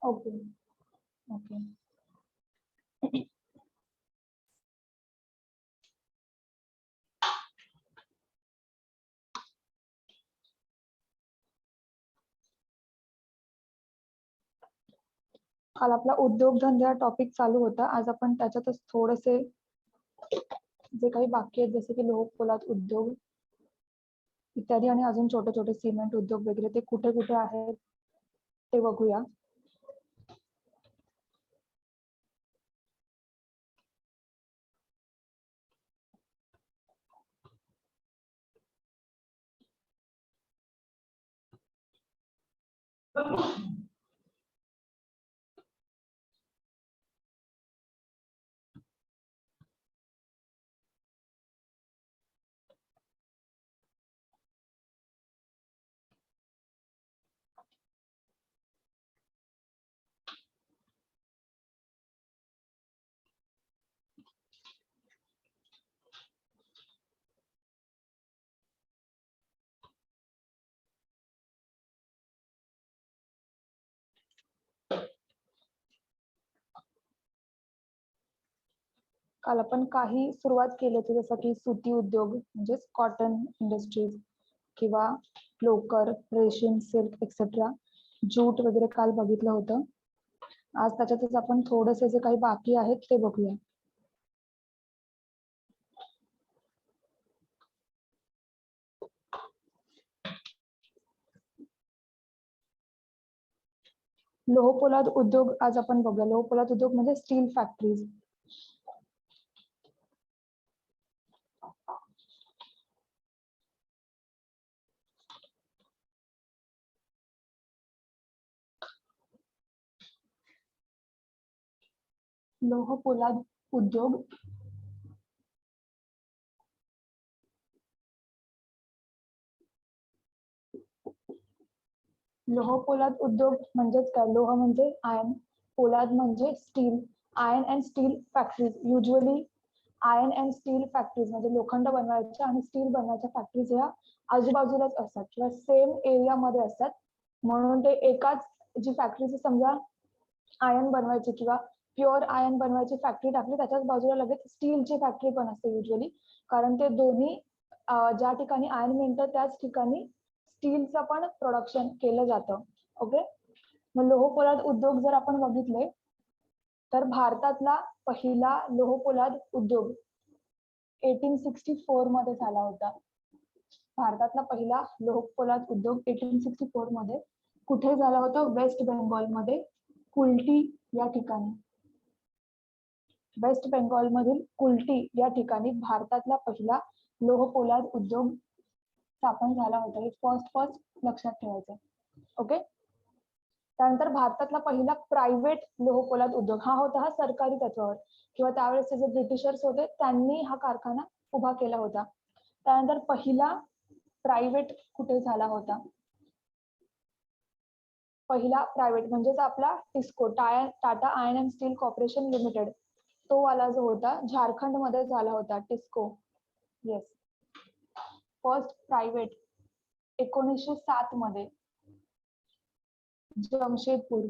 Okay okay. काल आपला उद्योगधंदा टॉपिक चालू होता. आज आपण त्याच्यातच थोडेसे जे काही बाकी आहेत जसे की लोह पोलाद उद्योग इत्यादी आणि अजून छोटे छोटे सिमेंट उद्योग वगैरे ते कुठे कुठे आहेत ते बघूया. काल आपण काही सुरुवात केली होती जसं की सुती उद्योग म्हणजेच कॉटन इंडस्ट्रीज किंवा लोकर, रेशीम, सिल्क एक्सेट्रा, जूट वगैरे काल बघितलं होतं. आज त्याच्यातच आपण थोडेसे जे काही बाकी आहेत ते बघूया. लोह पोलाद उद्योग आज आपण बघूया. लोह पोलाद उद्योग म्हणजे स्टील फॅक्टरीज. लोह पोलाद उद्योग लोह पोलाद उद्योग म्हणजेच काय? लोह म्हणजे आयर्न, पोलाद म्हणजे steel. Iron and still factories usually iron and still factories म्हणजे लोखंड बनवायच्या आणि स्टील बनवायच्या फॅक्टरीज ह्या आजूबाजूलाच असतात किंवा सेम एरियामध्ये असतात. म्हणून ते एकाच जी फॅक्टरी समजा आयर्न बनवायची किंवा प्युअर आयर्न बनवायची फॅक्टरी टाकली त्याच्याच बाजूला लगेच स्टीलची फॅक्टरी पण असते युजली. कारण ते दोन्ही ज्या ठिकाणी आयर्न मिळतं त्याच ठिकाणी स्टीलचं पण प्रोडक्शन केलं जातं. ओके. मग लोह पोलाद उद्योग जर आपण बघितले तर भारतातला पहिला लोह पोलाद उद्योग 1864 मध्ये झाला होता. भारतातला पहिला लोह पोलाद उद्योग 1864 मध्ये कुठे झाला होता? वेस्ट बेंगॉल मध्ये कुल्टी या ठिकाणी. वेस्ट बेंगॉल मधील कुल्टी या ठिकाणी भारतातला पहिला लोह पोलाद उद्योग स्थापन झाला होता. हे फर्स्ट लक्षात ठेवायचं. ओके. त्यानंतर भारतातला पहिला प्रायव्हेट लोह पोलाद उद्योग हा होता हा सरकारी तत्वावर किंवा त्यावेळेस जे ब्रिटिशर्स होते त्यांनी हा कारखाना उभा केला होता. त्यानंतर पहिला प्रायव्हेट कुठे झाला होता? पहिला प्रायव्हेट म्हणजेच आपला TISCO Tata iron and still corporation limited तो वाला जो होता झारखंड मध्ये झाला होता टिस्को. येस. फर्स्ट प्रायव्हेट 1907 मध्ये जमशेदपूर.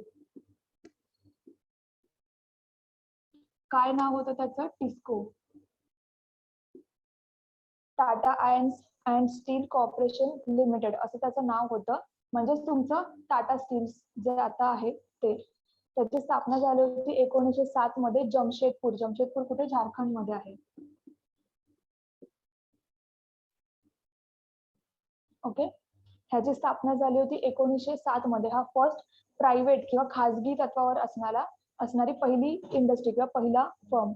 काय नाव होतं त्याचं? TISCO. Tata iron and still corporation limited असं त्याचं नाव होतं. म्हणजेच तुमचं टाटा स्टील जे आता आहे ते. त्याची स्थापना झाली होती 1907 मध्ये जमशेदपूर. जमशेदपूर कुठे? झारखंड मध्ये आहे. ओके. ह्याची स्थापना झाली होती 1907 मध्ये. हा फर्स्ट प्रायव्हेट किंवा खाजगी तत्वावर असणारी पहिली इंडस्ट्री किंवा पहिला फर्म.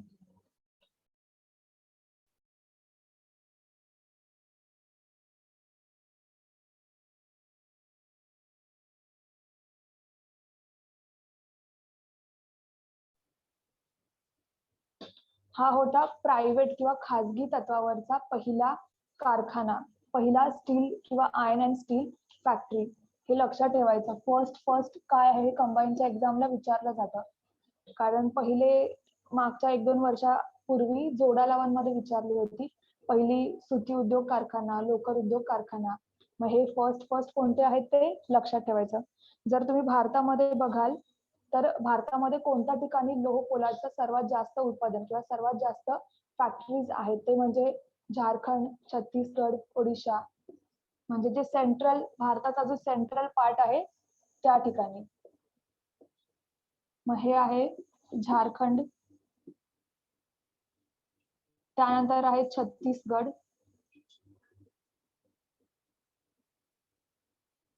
हा होता प्रायव्हेट किंवा खाजगी तत्वावरचा पहिला कारखाना, पहिला स्टील किंवा आयर्न अँड स्टील फॅक्टरी. हे लक्षात ठेवायचं. फर्स्ट काय आहे? कंबाईनच्या एक्झामला विचारलं जातं. कारण पहिले मागच्या 1-2 वर्षापूर्वी जोडा लावांमध्ये विचारली होती. पहिली सुती उद्योग कारखाना, लोकर उद्योग कारखाना. मग हे फर्स्ट कोणते आहेत ते लक्षात ठेवायचं. जर तुम्ही भारतामध्ये बघाल तर भारतामध्ये कोणत्या ठिकाणी लोह पोलादचं सर्वात जास्त उत्पादन किंवा सर्वात जास्त फॅक्टरीज आहेत ते म्हणजे झारखंड, छत्तीसगड, ओडिशा, म्हणजे जे सेंट्रल भारताचा जो सेंट्रल पार्ट आहे त्या ठिकाणी. मग हे आहे झारखंड, त्यानंतर आहे छत्तीसगड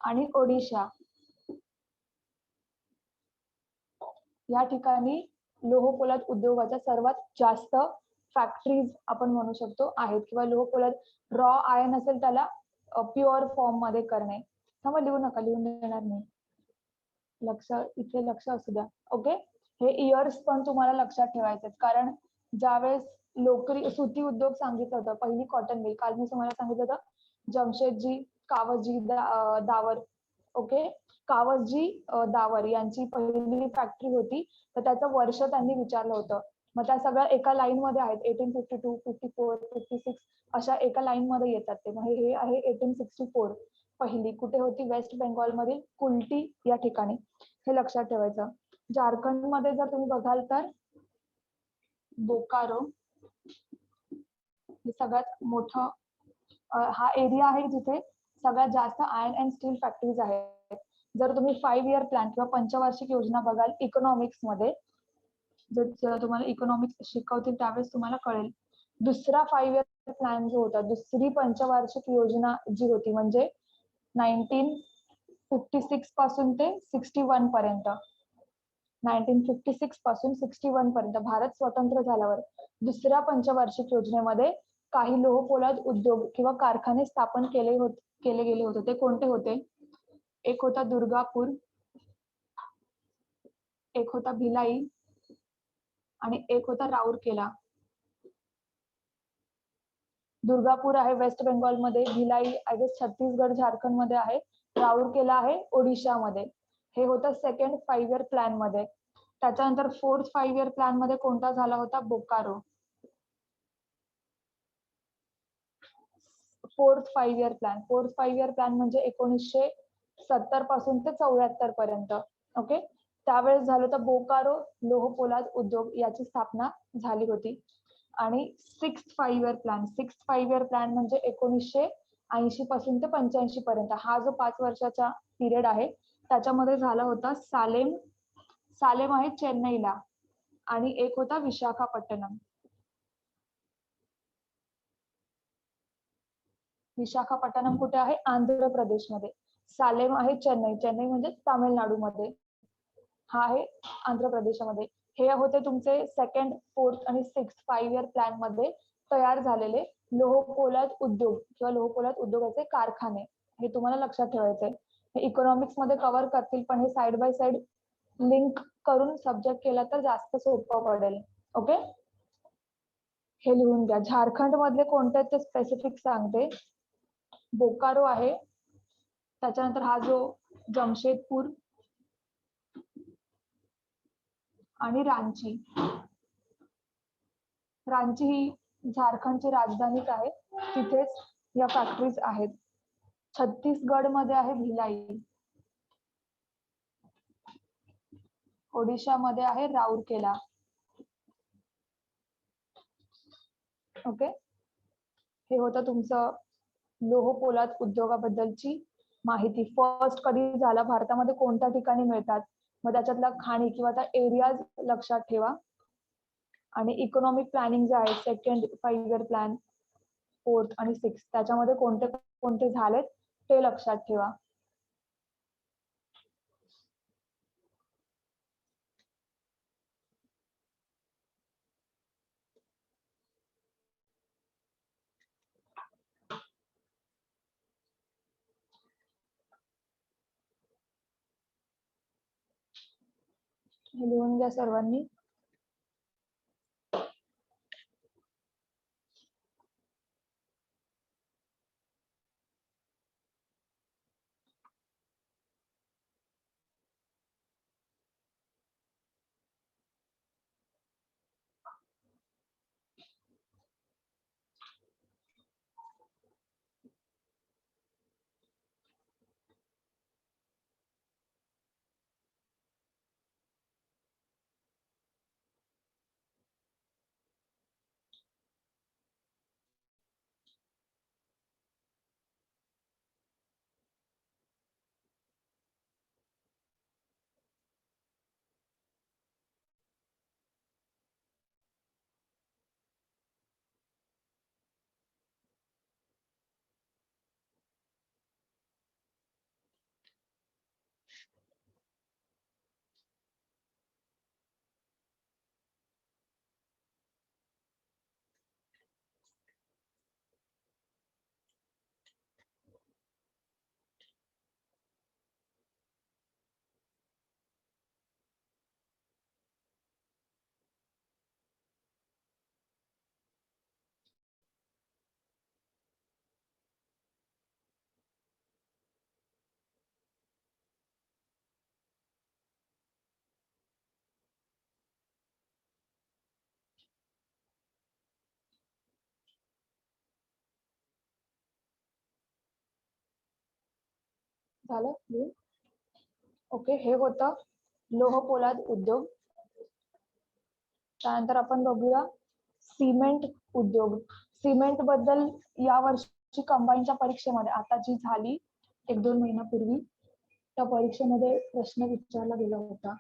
आणि ओडिशा. या ठिकाणी लोह पोलाद उद्योगाच्या सर्वात जास्त फॅक्टरीज आपण म्हणू शकतो आहेत, किंवा लोह पोलाद रॉ आयर्न असेल त्याला प्युअर फॉर्म मध्ये करणे. मग लिहू नका, लिहून देणार नाही, लक्ष इथे लक्ष असू द्या. ओके, हे इयर्स पण तुम्हाला लक्षात ठेवायचे, कारण ज्यावेळेस लोकरी सुती उद्योग सांगितलं होतं, पहिली कॉटन मिल काल मी तुम्हाला सांगितलं होतं, जमशेदजी कावजी दावर. ओके, कावजी दावर यांची पहिली फॅक्टरी होती, तर त्याचं वर्ष त्यांनी विचारलं होतं. मग त्या सगळ्या एका लाईन मध्ये आहेत, 1852, 54, 56 अशा एका लाईन मध्ये येतात ते. मग हे आहे 1864. पहिली कुठे होती? वेस्ट बेंगॉल मधील कुल्टी या ठिकाणी. हे लक्षात ठेवायचं. झारखंड मध्ये जर तुम्ही बघाल तर बोकारो हे सगळ्यात मोठं हा एरिया आहे जिथे सगळ्यात जास्त आयर्न अँड स्टील फॅक्टरीज आहेत. जर तुम्ही 5 इयर प्लॅन किंवा पंचवार्षिक योजना बघाल इकॉनॉमिक्स मध्ये, जर तुम्हाला इकॉनॉमिक्स शिकवतील त्यावेळेस तुम्हाला कळेल. दुसरा 5 इयर प्लॅन जो होता, दुसरी पंचवार्षिक योजना जी होती, म्हणजे 1956 पासून ते 61 पर्यंत, 1956 पासून 61 पर्यंत भारत स्वतंत्र झाल्यावर दुसऱ्या पंचवार्षिक योजनेमध्ये काही लोह पोलाद उद्योग किंवा कारखाने स्थापन केले गेले होते. ते कोणते होते? एक होता दुर्गापूर, एक होता भिलाई आणि एक होता राऊरकेला. दुर्गापूर आहे वेस्ट बेंगॉल मध्ये, भिलाई आय गेस छत्तीसगड झारखंड मध्ये आहे, राऊरकेला आहे ओडिशा मध्ये. हे होतं सेकंड 5 इयर प्लॅन मध्ये. त्याच्यानंतर फोर्थ 5 इयर प्लॅन मध्ये कोणता झाला होता? Bokaro. Fourth 5 year plan, fourth 5 year plan म्हणजे 1970 पासून ते 74 पर्यंत. ओके, त्यावेळेस झालं होतं बोकारो लोह पोलाद उद्योग याची स्थापना झाली होती. आणि 6th 5 year plan, 6th 5 year plan म्हणजे 1980 पासून ते 85 पर्यंत, हा जो 5 वर्षाचा पिरियड आहे त्याच्यामध्ये झाला होता सालेम आहे चेन्नईला, आणि एक होता विशाखापट्टणम. विशाखापट्टणम कुठे आहे? आंध्र प्रदेशमध्ये. सालेम आहे चेन्नई, चेन्नई म्हणजे तामिळनाडू मध्ये, हा आहे आंध्र प्रदेशमध्ये. हे होते तुमचे सेकंड, फोर्थ आणि 6th 5 इयर प्लॅन मध्ये तयार झालेले लोह पोलाद उद्योग किंवा लोह पोलाद उद्योगाचे कारखाने. हे तुम्हाला लक्षात ठेवायचंय. हे इकॉनॉमिक्स मध्ये कव्हर करतील, पण हे साइड बाय साइड लिंक करून सब्जेक्ट केला तर जास्त सोपं पडेल. ओके, हे लिहून घ्या. झारखंड मधले कोणते ते स्पेसिफिक सांगते. बोकारो आहे, त्याच्यानंतर हा जो जमशेदपूर आणि रांची. रांची ही झारखंडची राजधानीच आहे, तिथेच या फॅक्टरीज आहेत. छत्तीसगड मध्ये आहे भिलाई, ओडिशा मध्ये आहे राऊरकेला. ओके, हे होतं तुमचं लोह पोलाद उद्योगाबद्दलची माहिती. फर्स्ट कधी झाला, भारतामध्ये कोणत्या ठिकाणी मिळतात, मग त्याच्यातला खाणी किंवा त्या एरियाज लक्षात ठेवा. आणि इकॉनॉमिक प्लॅनिंग जे आहे सेकंड 5 इयर प्लॅन, फोर्थ आणि 6th, त्याच्यामध्ये कोणते कोणते झालेत ते लक्षात ठेवा. हे लिहून घ्या सर्वांनी. झालं. ओके, हे होतं लोह पोलाद उद्योग. त्यानंतर आपण बघूया सिमेंट उद्योग. सिमेंट बद्दल या वर्षी कंबाईनच्या परीक्षेमध्ये आता जी झाली 1-2 महिन्यापूर्वी त्या परीक्षेमध्ये प्रश्न विचारला गेला होता.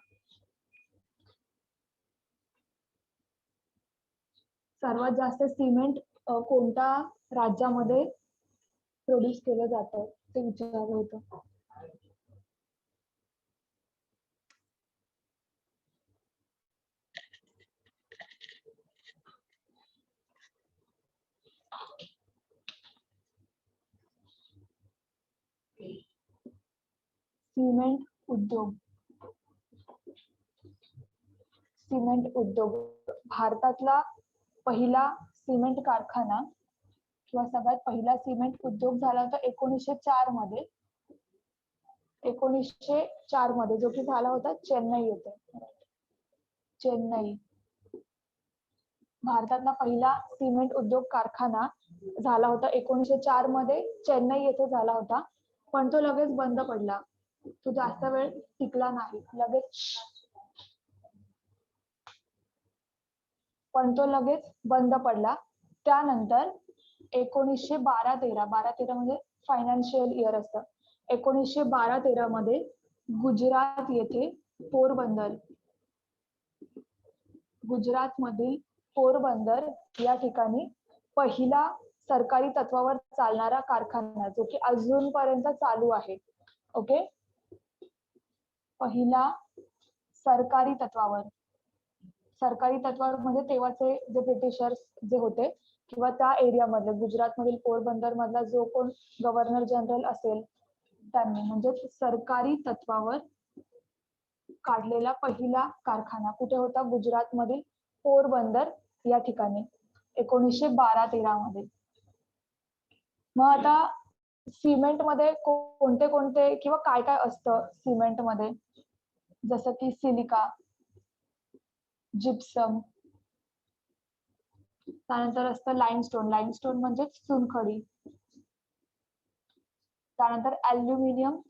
सर्वात जास्त सिमेंट कोणत्या राज्यामध्ये प्रोड्यूस केलं जातं ते विचारलं होतं. सिमेंट उद्योग. सिमेंट उद्योग भारतातला पहिला सिमेंट कारखाना किंवा सगळ्यात पहिला सिमेंट उद्योग झाला होता 1904 मध्ये. 1904 मध्ये जो की झाला होता चेन्नई येथे. चेन्नई भारतातला पहिला सिमेंट उद्योग कारखाना झाला होता 1904 मध्ये चेन्नई येथे झाला होता, पण तो लगेच बंद पडला. तो जास्त वेळ टिकला नाही, लगेच बंद पडला. त्यानंतर 1912-13 म्हणजे फायनान्शियल इयर असतं. 1912-13 मध्ये गुजरात येथे गुजरात मधील पोरबंदर या ठिकाणी पहिला सरकारी तत्वावर चालणारा कारखाना जो की अजूनपर्यंत चालू आहे. ओके, पहिला सरकारी तत्वावर म्हणजे तेव्हाचे जे ब्रिटिशर्स जे होते किंवा त्या एरियामधले गुजरात मधील पोरबंदर मधला जो कोण गव्हर्नर जनरल असेल त्यांनी म्हणजे सरकारी तत्वावर काढलेला पहिला कारखाना कुठे होता? गुजरात मधील पोरबंदर या ठिकाणी 1912-13 मध्ये. मग आता सिमेंट मध्ये कोणते कोणते किंवा काय काय असतं सिमेंट मध्ये, जसं की सिलिका, जिप्सम, त्यानंतर असतं लाईमस्टोन म्हणजे चुनखडी, त्यानंतर ॲल्युमिनियम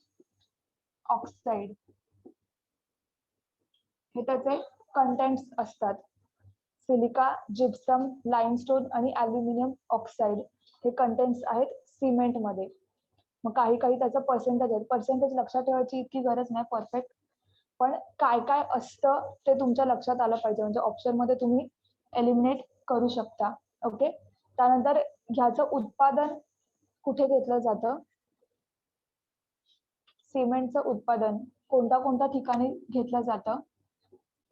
ऑक्साईड, हे त्याचे कंटेंट्स असतात. सिलिका, जिप्सम, लाईमस्टोन आणि ॲल्युमिनियम ऑक्साईड हे कंटेंट्स आहेत सिमेंट मध्ये. मग काही त्याचं पर्सेंटेज लक्षात ठेवायची इतकी गरज नाही परफेक्ट, पण काय काय असतं ते तुमच्या लक्षात आलं पाहिजे, म्हणजे ऑप्शन मध्ये तुम्ही एलिमिनेट करू शकता. ओके, त्यानंतर ह्याचं उत्पादन कुठे घेतलं जातं? सिमेंटचं उत्पादन कोणत्या ठिकाणी घेतलं जातं?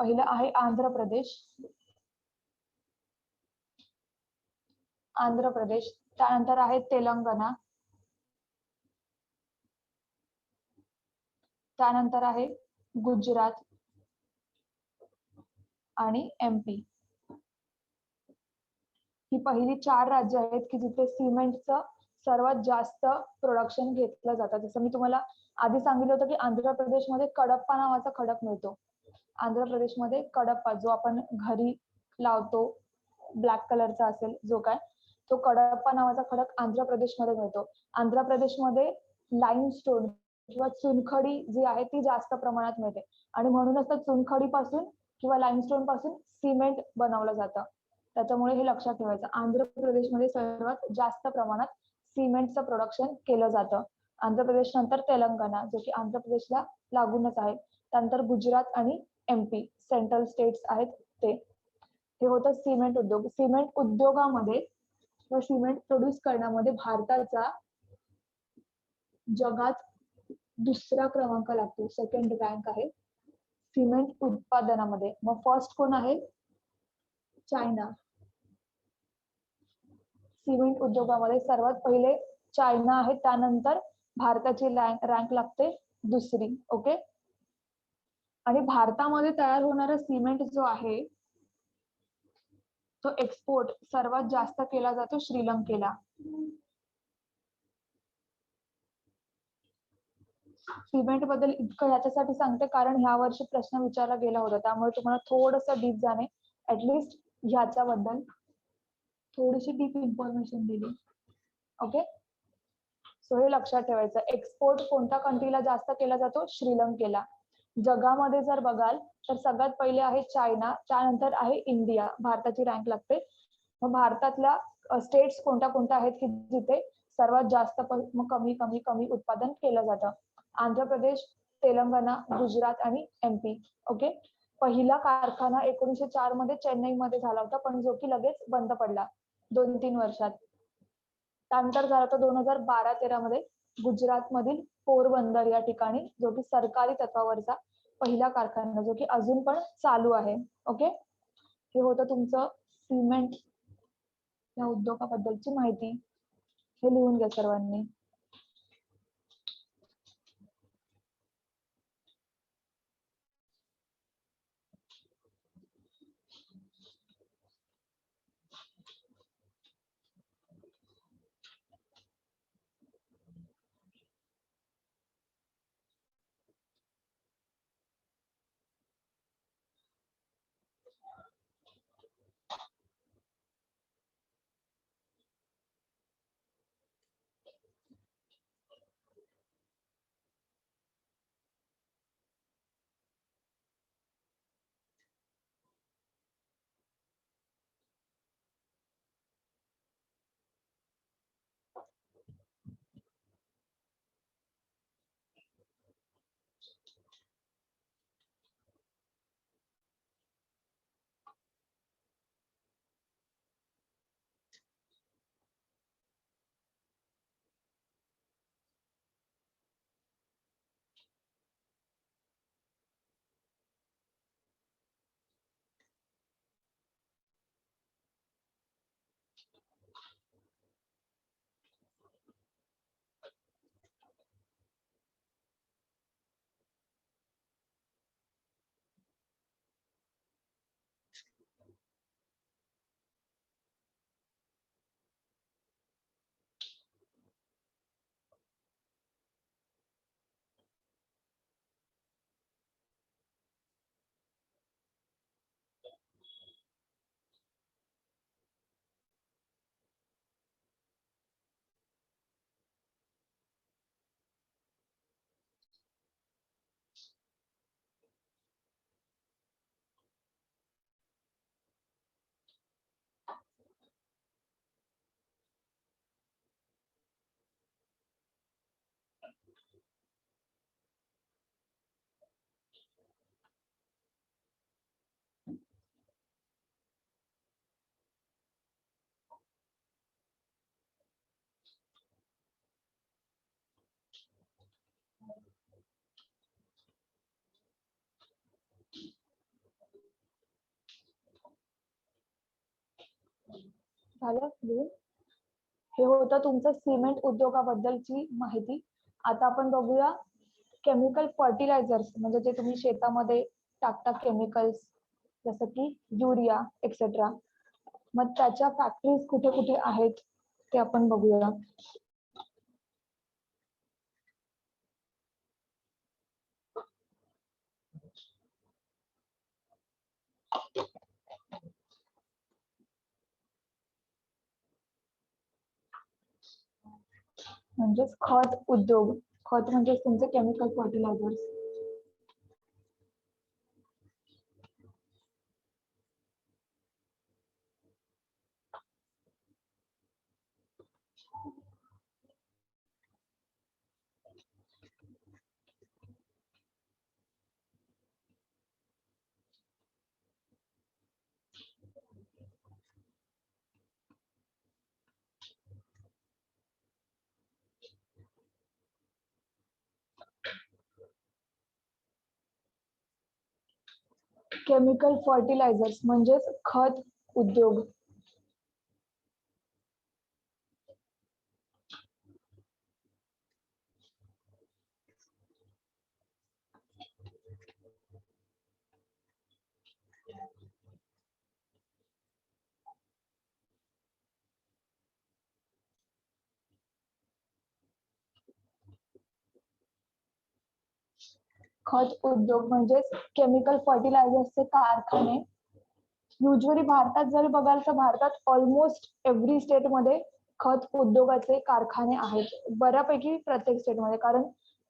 पहिलं आहे आंध्र प्रदेश, त्यानंतर आहे तेलंगणा, त्यानंतर आहे गुजरात आणि MP. ही पहिली 4 राज्य आहेत की जिथे सिमेंटचं सर्वात जास्त प्रोडक्शन घेतलं जातं. जसं मी तुम्हाला आधी सांगितलं होतं की आंध्र प्रदेशमध्ये कडप्पा नावाचा खडक मिळतो. आंध्र प्रदेशमध्ये कडप्पा जो आपण घरी लावतो, ब्लॅक कलरचा असेल जो काय, तो कडप्पा नावाचा खडक आंध्र प्रदेशमध्ये मिळतो. आंध्र प्रदेशमध्ये लाईमस्टोन किंवा चुनखडी जी आहे ती जास्त प्रमाणात मिळते आणि म्हणूनच तर चुनखडीपासून किंवा लाईमस्टोन पासून सिमेंट बनवलं जातं. त्याच्यामुळे हे लक्षात ठेवायचं, आंध्र प्रदेशमध्ये सर्वात जास्त प्रमाणात सिमेंटचं प्रोडक्शन केलं जातं. आंध्र प्रदेश नंतर तेलंगणा जो की आंध्र प्रदेशला लागूनच आहे, त्यानंतर गुजरात आणि MP सेंट्रल स्टेट्स आहेत ते. हे होतं सिमेंट उद्योग. सिमेंट उद्योगामध्ये व सिमेंट प्रोड्यूस करण्यामध्ये भारताचा जगात 2रा क्रमांक लागतो, 2nd रँक आहे सिमेंट उत्पादनामध्ये. मग फर्स्ट कोण आहे? चायना. सिमेंट उद्योगामध्ये सर्वात पहिले चायना आहे, त्यानंतर भारताची रँक लागते 2री. ओके, आणि भारतामध्ये तयार होणारा सिमेंट जो आहे तो एक्सपोर्ट सर्वात जास्त केला जातो श्रीलंकेला. सिमेंट बद्दल इतकं याच्यासाठी सांगते कारण ह्या वर्षी प्रश्न विचारला गेला होता, त्यामुळे तुम्हाला थोडंसं डीप जाणे, ऍटलिस्ट ह्याच्याबद्दल थोडीशी डीप इन्फॉर्मेशन दिली. ओके, सो हे लक्षात ठेवायचं. एक्सपोर्ट कोणत्या कंट्रीला जास्त केला जातो? श्रीलंकेला. जगामध्ये जर बघाल तर सगळ्यात पहिले आहे चायना, त्यानंतर आहे इंडिया, भारताची रँक लागते. मग भारतातल्या स्टेट्स कोणत्या कोणत्या आहेत की जिथे सर्वात जास्त कमी कमी कमी उत्पादन केलं जातं? आंध्र प्रदेश, तेलंगणा, गुजरात आणि MP. ओके. पहिला कारखाना 1904 मध्ये चेन्नईमध्ये झाला होता, पण जो की लगेच बंद पडला 2-3 वर्षात. त्यानंतर झाला होता 2012-13 मध्ये गुजरात मधील पोरबंदर या ठिकाणी, जो की सरकारी तत्वावरचा पहिला कारखाना, जो की अजून पण चालू आहे. ओके. हे होतं तुमचं सिमेंट या उद्योगाबद्दलची माहिती. हे लिहून घ्या सर्वांनी. झालं लिहून? हे होतं तुमचं सिमेंट उद्योगाबद्दलची माहिती. आता आपण बघूया केमिकल फर्टिलायझर्स, म्हणजे जे तुम्ही शेतामध्ये टाकता केमिकल्स, जसं की युरिया एक्सेट्रा. मग त्याच्या फॅक्टरीज कुठे कुठे आहेत ते आपण बघूया. म्हणजेच खत उद्योग. खत म्हणजे तुमचे केमिकल फर्टिलायझर्स. केमिकल फर्टिलायझर्स म्हणजेच खत उद्योग. खत उद्योग म्हणजेच केमिकल फर्टिलायझर्सचे कारखाने. युजली भारतात जर बघाल तर भारतात ऑलमोस्ट एव्हरी स्टेटमध्ये खत उद्योगाचे कारखाने आहेत बऱ्यापैकी प्रत्येक स्टेटमध्ये, कारण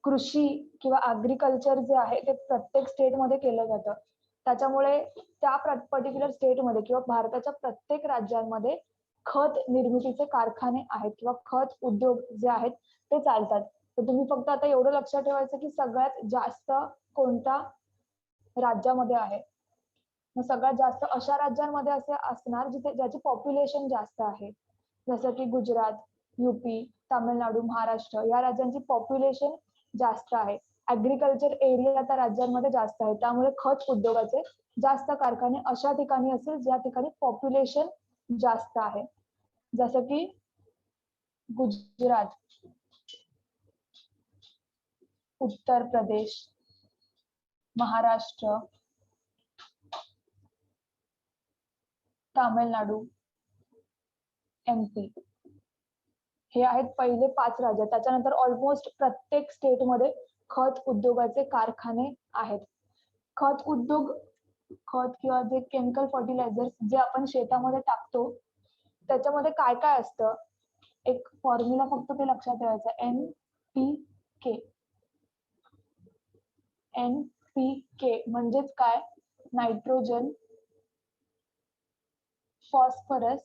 कृषी किंवा ऍग्रिकल्चर जे आहे ते प्रत्येक स्टेटमध्ये केलं जातं. त्याच्यामुळे त्या पर्टिक्युलर स्टेटमध्ये किंवा भारताच्या प्रत्येक राज्यांमध्ये खत निर्मितीचे कारखाने आहेत किंवा खत उद्योग जे आहेत ते चालतात. तर तुम्ही फक्त आता एवढं लक्षात ठेवायचं की सगळ्यात जास्त कोणत्या राज्यामध्ये आहे. मग सगळ्यात जास्त अशा राज्यांमध्ये असे असणार जिथे ज्याची पॉप्युलेशन जास्त आहे, जसं की गुजरात, युपी, तामिळनाडू, महाराष्ट्र या राज्यांची पॉप्युलेशन जास्त आहे. ऍग्रिकल्चर एरिया त्या राज्यांमध्ये जास्त आहे, त्यामुळे खत उद्योगाचे जास्त कारखाने अशा ठिकाणी असेल ज्या ठिकाणी पॉप्युलेशन जास्त आहे, जसं की गुजरात, उत्तर प्रदेश, महाराष्ट्र, तामिळनाडू, एमपी हे आहेत पहिले 5 राज्य. त्याच्यानंतर ऑलमोस्ट प्रत्येक स्टेटमध्ये खत उद्योगाचे कारखाने आहेत. खत उद्योग, खत किंवा जे केमिकल फर्टिलायझर्स जे आपण शेतामध्ये टाकतो त्याच्यामध्ये काय काय असतं, एक फॉर्म्युला फक्त ते लक्षात ठेवायचा, NPK. NPK म्हणजेच काय, नायट्रोजन, फॉस्फरस,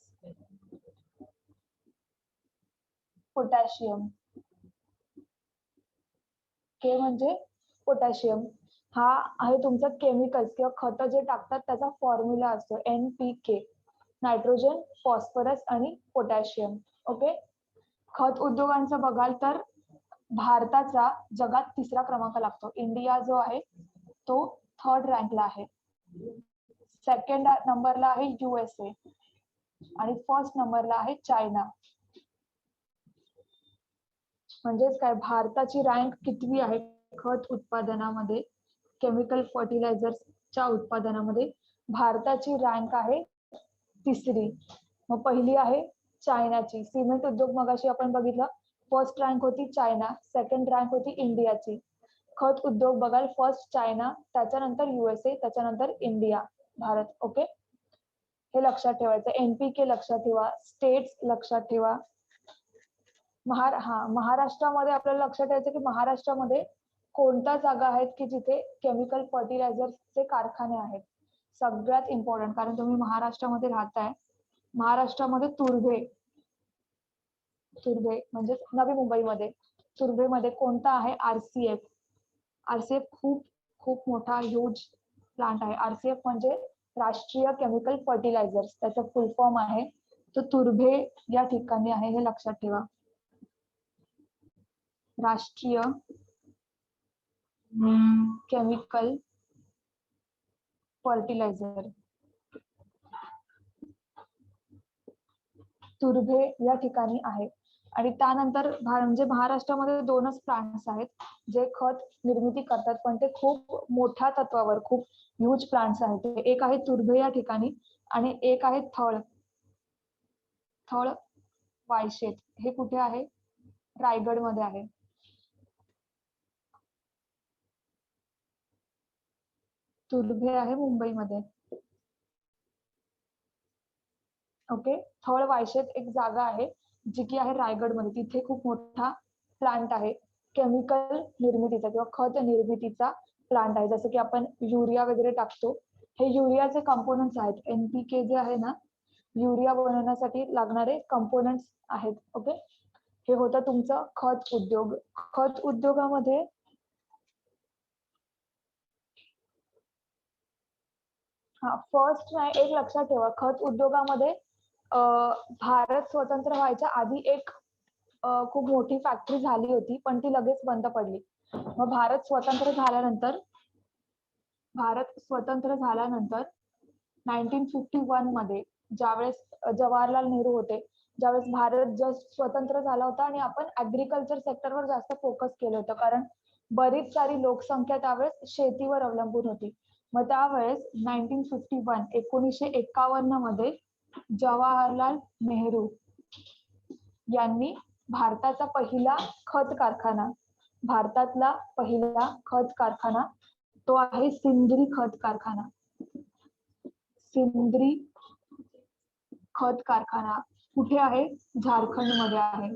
पोटॅशियम. के म्हणजे पोटॅशियम. हा आहे तुमचा केमिकल्स किंवा खतं जे टाकतात त्याचा फॉर्म्युला असतो NPK, नायट्रोजन, फॉस्फरस आणि पोटॅशियम. ओके. खत उद्योगांचं बघाल तर भारताचा जगात 3रा क्रमांक लागतो. इंडिया जो आहे तो 3rd रँकला आहे. 2nd नंबरला आहे USA आणि 1st नंबरला आहे चायना. म्हणजेच काय, भारताची रँक कितवी आहे खत उत्पादनामध्ये, केमिकल फर्टिलायझर्सच्या उत्पादनामध्ये भारताची रँक आहे 3री. मग पहिली आहे चायनाची. सिमेंट उद्योग मगाशी आपण बघितलं, 1st रँक होती चायना, 2nd रँक होती इंडियाची. खत उद्योग बघाल, 1st चायना, त्याच्यानंतर USA, त्याच्यानंतर इंडिया, भारत. ओके, हे लक्षात ठेवायचं. NPK लक्षात ठेवा, स्टेट्स लक्षात ठेवा. महाराष्ट्रामध्ये आपल्याला लक्षात ठेवायचं की महाराष्ट्रामध्ये कोणत्या जागा आहेत की जिथे केमिकल फर्टिलायझर्सचे कारखाने आहेत. सगळ्यात इम्पॉर्टंट, कारण तुम्ही महाराष्ट्रामध्ये राहताय. महाराष्ट्रामध्ये तुर्भे म्हणजे नवी मुंबईमध्ये तुर्भेमध्ये कोणता आहे, RCF. RCF खूप मोठा ह्यूज प्लांट आहे. RCF म्हणजे राष्ट्रीय केमिकल फर्टिलायझर्स, त्याचं फुल फॉर्म आहे. तो तुर्भे या ठिकाणी आहे, हे लक्षात ठेवा. राष्ट्रीय केमिकल फर्टिलायझर तुर्भे या ठिकाणी आहे. आणि त्यानंतर म्हणजे महाराष्ट्रामध्ये 2च प्लांट्स आहेत जे खत निर्मिती करतात, पण ते खूप मोठ्या तत्वावर, खूप ह्यूज प्लांट्स आहेत. एक आहे तुर्भे या ठिकाणी आणि एक आहे थळ वायशेत. हे कुठे आहे, रायगड मध्ये आहे. तुर्भे आहे मुंबईमध्ये. ओके. थळ वायशेत एक जागा आहे जी की आहे रायगडमध्ये. तिथे खूप मोठा प्लांट आहे केमिकल निर्मितीचा किंवा खत निर्मितीचा प्लांट आहे. जसं की आपण युरिया वगैरे टाकतो, हे युरियाचे कंपोनेंट्स आहेत. NPK जे आहे ना, युरिया बनवण्यासाठी लागणारे कंपोनेंट्स आहेत. ओके, हे होतं तुमचं खत उद्योग. खत उद्योगामध्ये फर्स्ट नाही, एक लक्षात ठेवा, खत उद्योगामध्ये भारत स्वतंत्र व्हायच्या आधी एक खूप मोठी फॅक्टरी झाली होती, पण ती लगेच बंद पडली. मग भारत स्वतंत्र झाल्यानंतर 1951 मध्ये ज्यावेळेस जवाहरलाल नेहरू होते, ज्यावेळेस भारत जस्ट स्वतंत्र झाला होता आणि आपण ऍग्रिकल्चर सेक्टरवर जास्त फोकस केलं होतं, कारण बरीच सारी लोकसंख्या त्यावेळेस शेतीवर अवलंबून होती. मग त्यावेळेस 1951 मध्ये जवाहरलाल नेहरू यांनी भारतातला पहिला खत कारखाना तो आहे सिंद्री खत कारखाना. सिंद्री खत कारखाना कुठे आहे? झारखंड मध्ये आहे.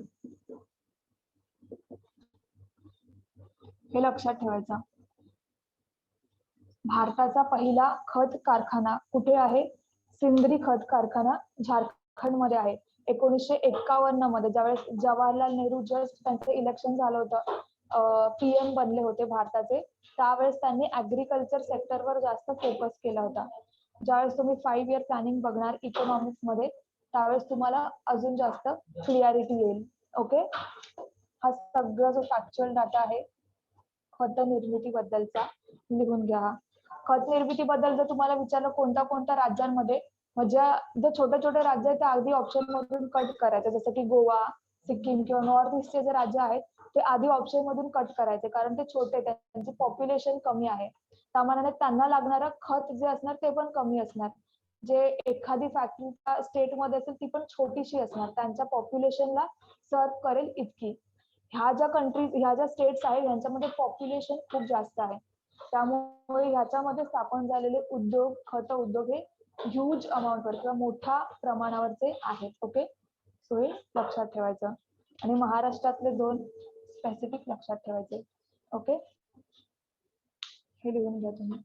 हे लक्षात ठेवायचं. भारताचा पहिला खत कारखाना कुठे आहे? सिंद्री खत कारखाना झारखंड मध्ये आहे. 1951 मध्ये ज्यावेळेस जवाहरलाल नेहरू जस्ट त्यांचं इलेक्शन झालं होतं, पीएम बनले होते भारताचे, त्यावेळेस त्यांनी ऍग्रीकल्चर सेक्टरवर जास्त फोकस केला होता. ज्यावेळेस तुम्ही 5 इयर प्लॅनिंग बघणार इकॉनॉमिक्स मध्ये, त्यावेळेस तुम्हाला अजून जास्त क्लिअरिटी येईल. ओके, हा सगळा जो फॅक्च्युअल डाटा आहे खत निर्मिती बद्दलचा लिहून घ्या. खत निर्मिती बद्दल जर तुम्हाला विचारलं कोणत्या कोणत्या राज्यांमध्ये, म्हणजे जे छोटे छोटे राज्य आहेत ते अगदी ऑप्शन मधून कट करायचे, जसं की गोवा, सिक्कीम किंवा नॉर्थ ईस्टचे जे राज्य आहेत ते आधी ऑप्शन मधून कट करायचे, कारण ते छोटे, त्यांची पॉप्युलेशन कमी आहे, त्यामानाने त्यांना लागणारं खत जे असणार ते पण कमी असणार. जे एखादी फॅक्टरी स्टेटमध्ये असेल ती पण छोटीशी असणार, त्यांच्या पॉप्युलेशनला सर्व करेल इतकी. ह्या ज्या कंट्रीज, ह्या ज्या स्टेट्स आहेत ह्यांच्यामध्ये पॉप्युलेशन खूप जास्त आहे, त्यामुळे ह्याच्यामध्ये स्थापन झालेले उद्योग, खत उद्योग हे ह्यूज अमाऊंटवर किंवा मोठ्या प्रमाणावरचे आहेत. ओके, सो हे लक्षात ठेवायचं. आणि महाराष्ट्रातले 2 स्पेसिफिक लक्षात ठेवायचे. ओके, हे लिहून घ्या तुम्ही.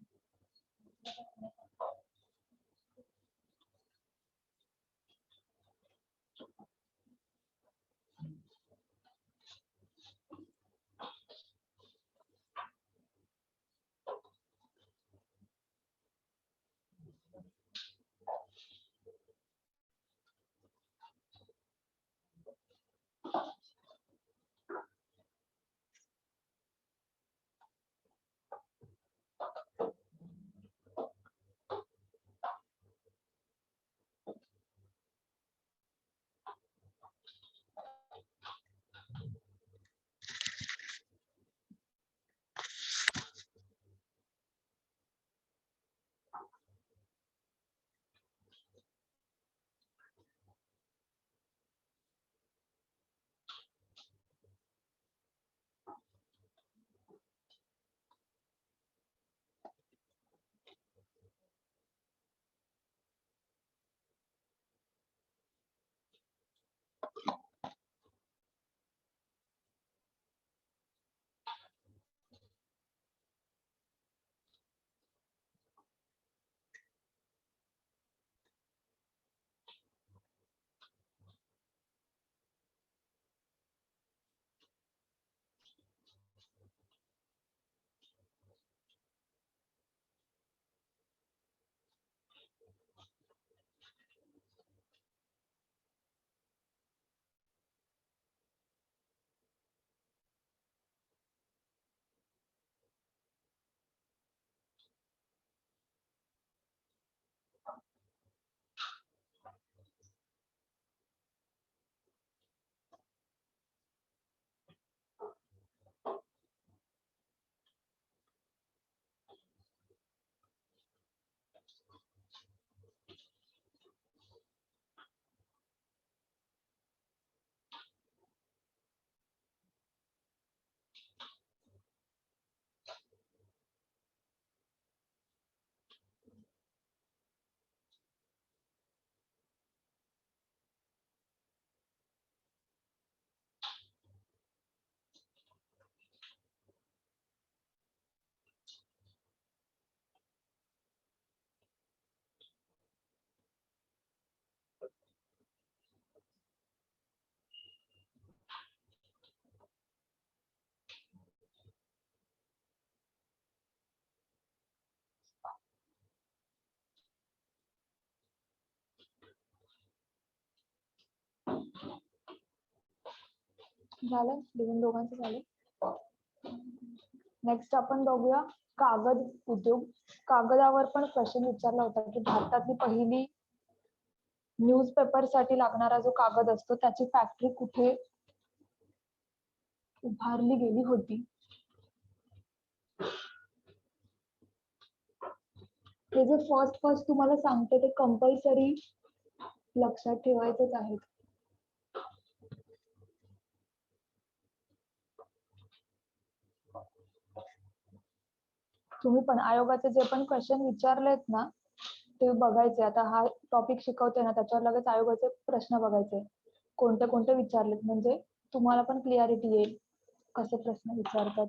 झालं लिहून, दोघांचं झालं. नेक्स्ट आपण बघूया कागद उद्योग. कागदावर पण क्वेश्चन विचारला होता की भारतातली पहिली न्यूजपेपर साठी लागणारा जो कागद असतो त्याची फॅक्टरी कुठे उभारली गेली होती. हे जे फर्स्ट तुम्हाला सांगते ते कंपल्सरी लक्षात ठेवायचंच आहे. तुम्ही पण आयोगाचे जे पण क्वेश्चन विचारलेत ना ते बघायचे. आता हा टॉपिक शिकवते ना त्याच्यावर लगेच आयोगाचे प्रश्न बघायचे कोणते कोणते विचारलेत, म्हणजे तुम्हाला पण क्लिअरिटी येईल कसे प्रश्न विचारतात.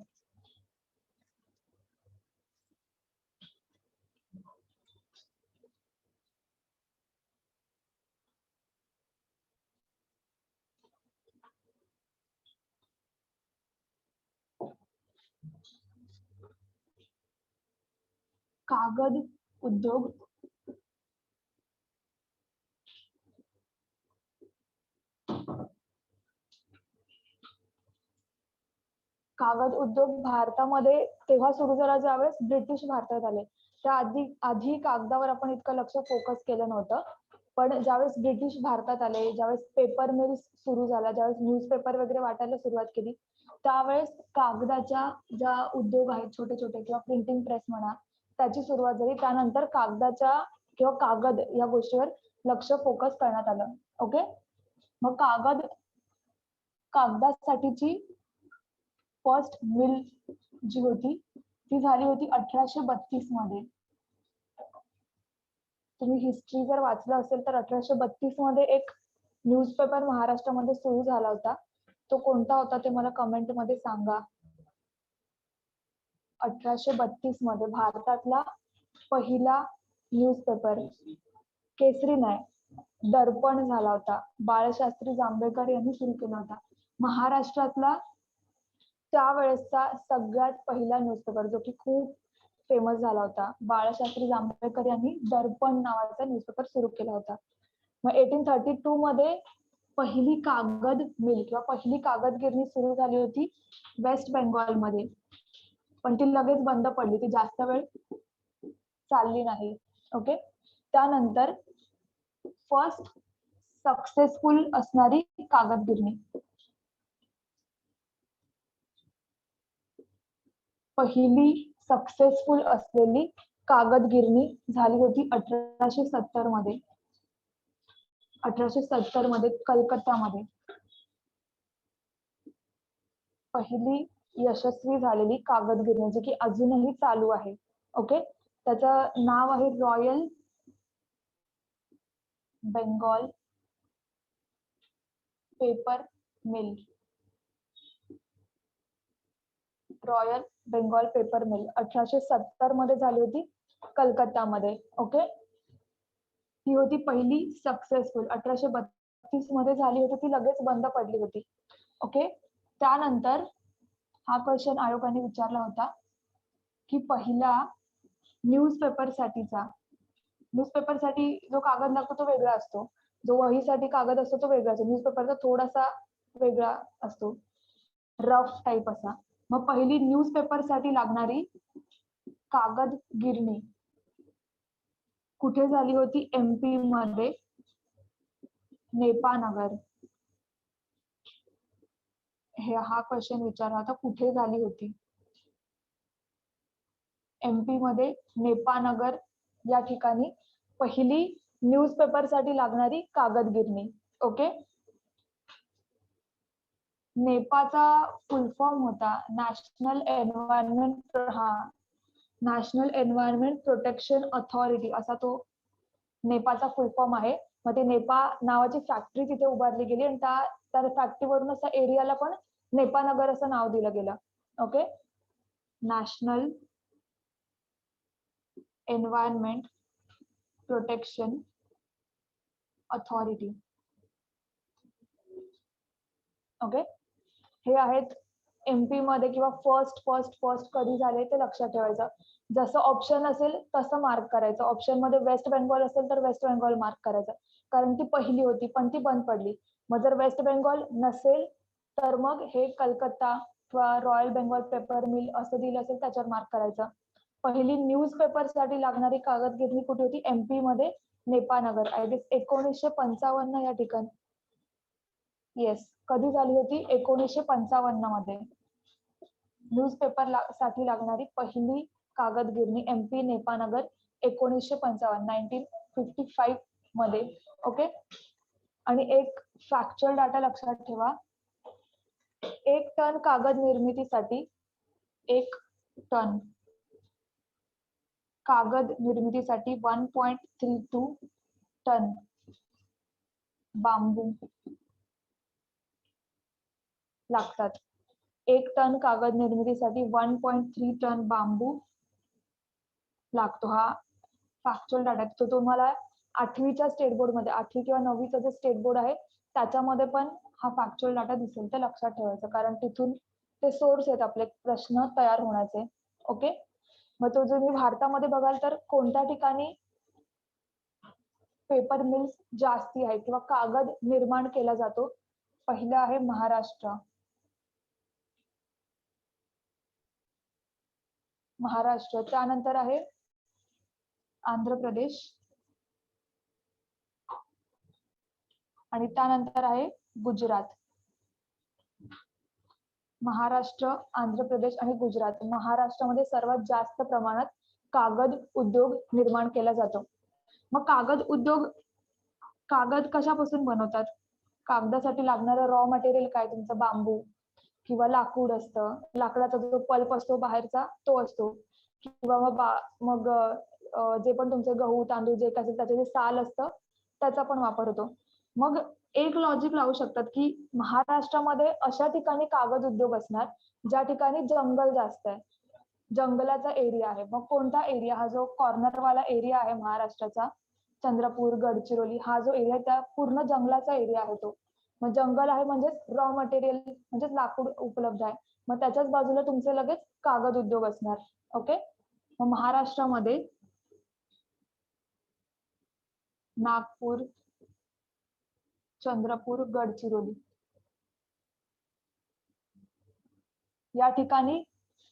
कागद उद्योग कागद उद्योग भारतामध्ये तेव्हा सुरू झाला ज्यावेळेस ब्रिटिश भारतात आले. त्या आधी कागदावर आपण इतकं लक्ष फोकस केलं नव्हतं, पण ज्यावेळेस ब्रिटिश भारतात आले, ज्यावेळेस पेपर मिल्स सुरू झाला, ज्यावेळेस न्यूजपेपर वगैरे वाटायला सुरुवात केली, त्यावेळेस कागदाच्या ज्या उद्योग आहेत छोटे छोटे किंवा प्रिंटिंग प्रेस म्हणा त्याची सुरुवात झाली. त्यानंतर कागदाच्या किंवा कागद या गोष्टीवर लक्ष फोकस करण्यात आलं. ओके, मग कागदासाठीची फर्स्ट मिल जी होती ती झाली होती 1832 मध्ये. तुम्ही हिस्ट्री जर वाचलं असेल तर 1832 मध्ये एक न्यूजपेपर महाराष्ट्रामध्ये सुरू झाला होता. तो कोणता होता ते मला कमेंट मध्ये सांगा. 1832 मध्ये भारतातला पहिला न्यूजपेपर केसरी नाही दर्पण झाला होता. बाळशास्त्री जांभेकर यांनी सुरू केला होता. महाराष्ट्रातला त्यावेळेसचा सगळ्यात पहिला न्यूजपेपर जो की खूप फेमस झाला होता. बाळशास्त्री जांभेकर यांनी दर्पण नावाचा न्यूजपेपर सुरू केला होता. मग 1832 मध्ये पहिली कागद मिल किंवा पहिली कागद गिरणी सुरू झाली होती वेस्ट बेंगॉल मध्ये, पण ती लगेच बंद पडली, ती जास्त वेळ चालली नाही. ओके, त्यानंतर फर्स्ट सक्सेसफुल असणारी कागद गिरणी, पहिली सक्सेसफुल असलेली कागद गिरणी झाली होती 1870 मध्ये. 1870 मध्ये कलकत्त्यामध्ये पहिली यशस्वी झालेली कागद गिरणी जी की अजूनही चालू आहे. ओके, त्याचं नाव आहे royal Bengal paper mill. Royal Bengal paper mill 1870 मध्ये झाली होती कलकत्तामध्ये. ओके, ही होती पहिली सक्सेसफुल. 1832 मध्ये झाली होती, ती लगेच बंद पडली होती. ओके, त्यानंतर हा क्वेश्चन आयोगाने विचारला होता की पहिला न्यूजपेपर साठी जो कागद लागतो तो वेगळा असतो, जो वहीसाठी कागद असतो तो वेगळा असतो, न्यूजपेपरचा थोडासा वेगळा असतो, रफ टाईप असा. मग पहिली न्यूजपेपर साठी लागणारी कागद गिरणी कुठे झाली होती? MP मध्ये नेपानगर. हा क्वेश्चन विचारला होता, कुठे झाली होती? MP मध्ये नेपानगर या ठिकाणी पहिली न्यूजपेपर साठी लागणारी कागद गिरणी. ओके, नेपाचा फुल फॉर्म होता नॅशनल एन्व्हायरमेंट प्रोटेक्शन अथॉरिटी, असा तो नेपाचा फुल फॉर्म आहे. मग ते नेपा नावाची फॅक्टरी तिथे उभारली गेली आणि त्या फॅक्टरीवरून त्या एरियाला पण नेपानगर असं नाव दिलं गेलं. Okay, national environment protection authority. Okay, हे आहेत MP मध्ये किंवा फर्स्ट कधी झाले ते लक्षात ठेवायचं. जसं ऑप्शन असेल तसं मार्क करायचं. ऑप्शन मध्ये वेस्ट बेंगॉल असेल तर वेस्ट बेंगॉल मार्क करायचं, कारण ती पहिली होती पण ती बंद पडली. मग जर वेस्ट बेंगॉल नसेल तर मग हे कलकत्ता किंवा रॉयल बेंगॉल पेपर मिल असं दिलं असेल त्याच्यावर मार्क करायचं. पहिली न्यूजपेपर साठी लागणारी कागद गिरणी कुठे होती? MP मध्ये नेपानगर. आय गेस 1955 या ठिकाणी. येस, कधी झाली होती? 1955 मध्ये. न्यूजपेपर साठी लागणारी पहिली कागद गिरणी MP नेपानगर 1955 मध्ये. ओके, आणि एक फॅक्च्युअल डाटा लक्षात ठेवा, 1 टन कागद निर्मितीसाठी 1 टन कागद निर्मितीसाठी 1.32 टन बांबू लागतात. 1 टन कागद निर्मितीसाठी 1.3 टन बांबू लागतो. हा फॅक्च्युअल डाटा. तो तुम्हाला 8वीच्या स्टेट बोर्ड मध्ये, 8वी किंवा 9वीचा जे स्टेट बोर्ड आहे त्याच्यामध्ये पण हा फॅक्च्युअल डाटा दिसेल, ते लक्षात ठेवायचं, कारण तिथून ते सोर्स आहेत आपले प्रश्न तयार होण्याचे. ओके. मग तो जो मी भारतामध्ये बघाल तर कोणत्या ठिकाणी पेपर मिल्स जास्ती आहे किंवा कागद निर्माण केला जातो? पहिलं आहे महाराष्ट्र. महाराष्ट्र. त्यानंतर आहे आंध्र प्रदेश आणि त्यानंतर आहे गुजरात. महाराष्ट्र, आंध्र प्रदेश आणि गुजरात. महाराष्ट्रामध्ये सर्वात जास्त प्रमाणात कागद उद्योग निर्माण केला जातो. मग कागद उद्योग, कागद कशापासून बनवतात? कागदासाठी लागणारं रॉ मटेरियल काय? तुमचं बांबू किंवा लाकूड असतं, लाकडाचा जो पल्प असतो बाहेरचा तो असतो, किंवा मग जे पण तुमचे गहू तांदूळ जे काय त्याचे जे साल असतं त्याचा पण वापर होतो. मग एक लॉजिक लावू शकतात की महाराष्ट्रामध्ये अशा ठिकाणी कागद उद्योग असणार ज्या ठिकाणी जंगल जास्त आहे, जंगलाचा एरिया आहे. मग कोणता एरिया? हा जो कॉर्नरवाला एरिया आहे महाराष्ट्राचा, चंद्रपूर, गडचिरोली, हा जो एरिया त्या पूर्ण जंगलाचा एरिया आहे तो. मग जंगल आहे म्हणजेच रॉ मटेरियल म्हणजेच लाकूड उपलब्ध आहे. मग त्याच्याच बाजूला तुमचे लगेच कागद उद्योग असणार. ओके. मग महाराष्ट्रामध्ये नागपूर, चंद्रपूर, गडचिरोली या ठिकाणी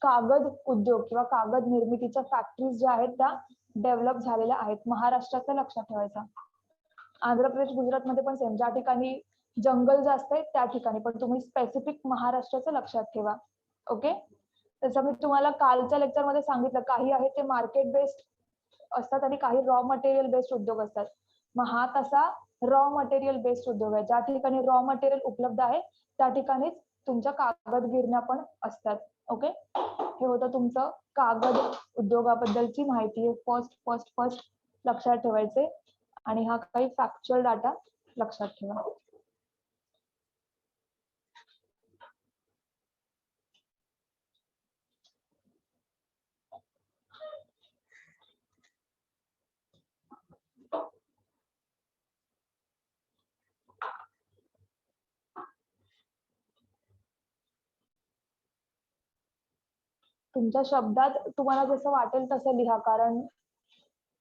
कागद उद्योग किंवा कागद निर्मितीच्या फॅक्टरीज ज्या आहेत त्या डेव्हलप झालेल्या आहेत. महाराष्ट्राचं लक्षात ठेवायचं. आंध्र प्रदेश, गुजरातमध्ये पण सेम, ज्या ठिकाणी जंगल जास्त आहे त्या ठिकाणी, पण तुम्ही स्पेसिफिक महाराष्ट्राचं लक्षात ठेवा. ओके. तसं मी तुम्हाला कालच्या लेक्चरमध्ये सांगितलं, काही आहे ते मार्केट बेस्ड असतात आणि काही रॉ मटेरियल बेस्ड उद्योग असतात. मग हा तसा रॉ मटेरियल बेस्ड उद्योग आहे. ज्या ठिकाणी रॉ मटेरियल उपलब्ध आहे त्या ठिकाणीच तुमच्या कागद गिरण्या पण असतात. ओके. हे होतं तुमचं कागद उद्योगाबद्दलची माहिती. फर्स्ट लक्षात ठेवायचे. आणि हा काही फॅक्च्युअल डाटा लक्षात ठेवा. तुमच्या शब्दात तुम्हाला जसं वाटेल तसं लिहा, कारण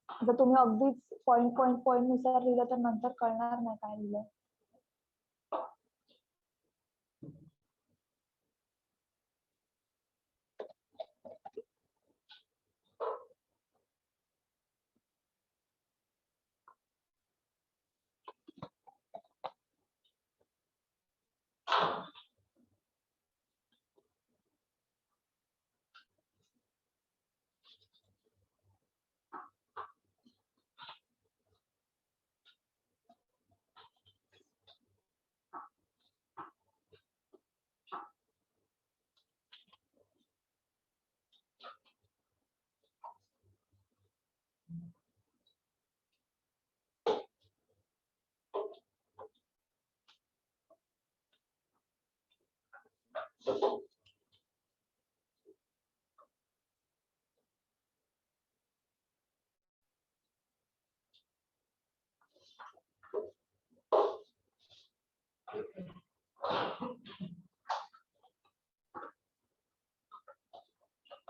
जर तुम्ही अगदीच पॉइंट नुसार लिहिलं तर नंतर कळणार नाही काय लिहिलं.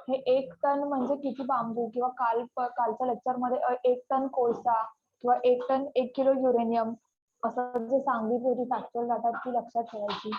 हे 1 टन म्हणजे किती बांबू, किंवा कालच्या लेक्चर मध्ये 1 टन कोळसा किंवा 1 टन 1 किलो युरेनियम असं जे सांगितली होती फॅक्च्युअल डाटा ती लक्षात ठेवायची.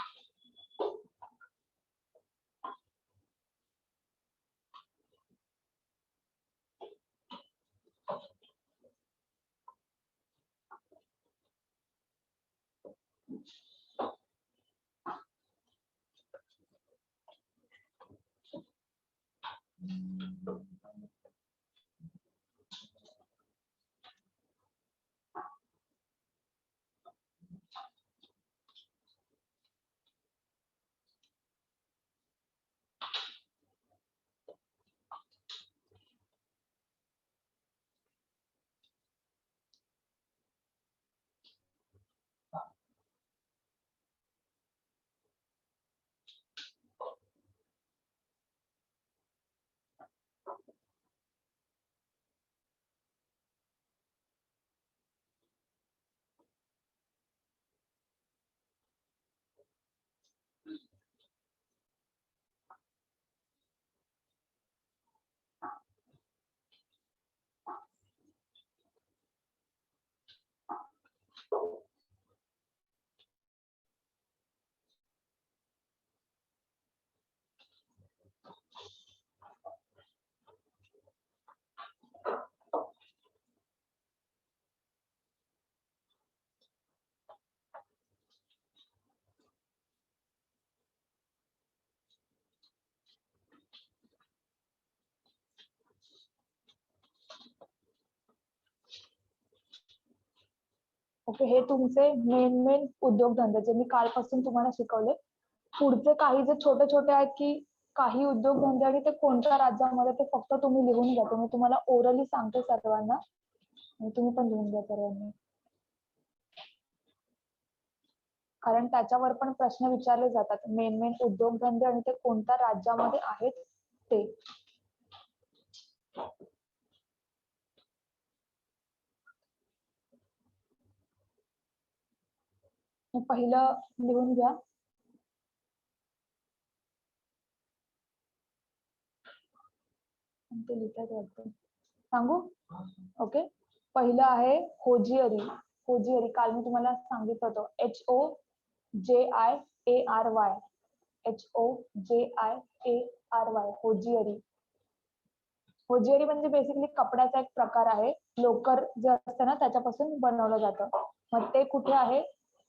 ओके, हे तुमचे मेन उद्योगधंदे जे मी कालपासून तुम्हाला शिकवले. पुढचे काही जे छोटे छोटे आहेत की काही उद्योगधंदे आणि ते कोणत्या राज्यामध्ये ते फक्त तुम्ही लिहून घ्या. मी तुम्हाला ओरली सांगते सर्वांना आणि तुम्ही पण लिहून घ्या सर्वांनी, कारण त्याच्यावर पण प्रश्न विचारले जातात. मेन उद्योगधंदे आणि ते कोणत्या राज्यामध्ये आहेत ते. पहिलं लिहून घ्या. ते लिहितात वाटतं, सांगू? ओके, पहिलं आहे होजिअरी. होजिअरी काल मी तुम्हाला सांगितलं होतं, HOJIARY, HOJIARY, होजिअरी. होजिअरी म्हणजे बेसिकली कपड्याचा एक प्रकार आहे. लोकर जे असतं ना त्याच्यापासून बनवलं जातं. मग ते कुठे आहे?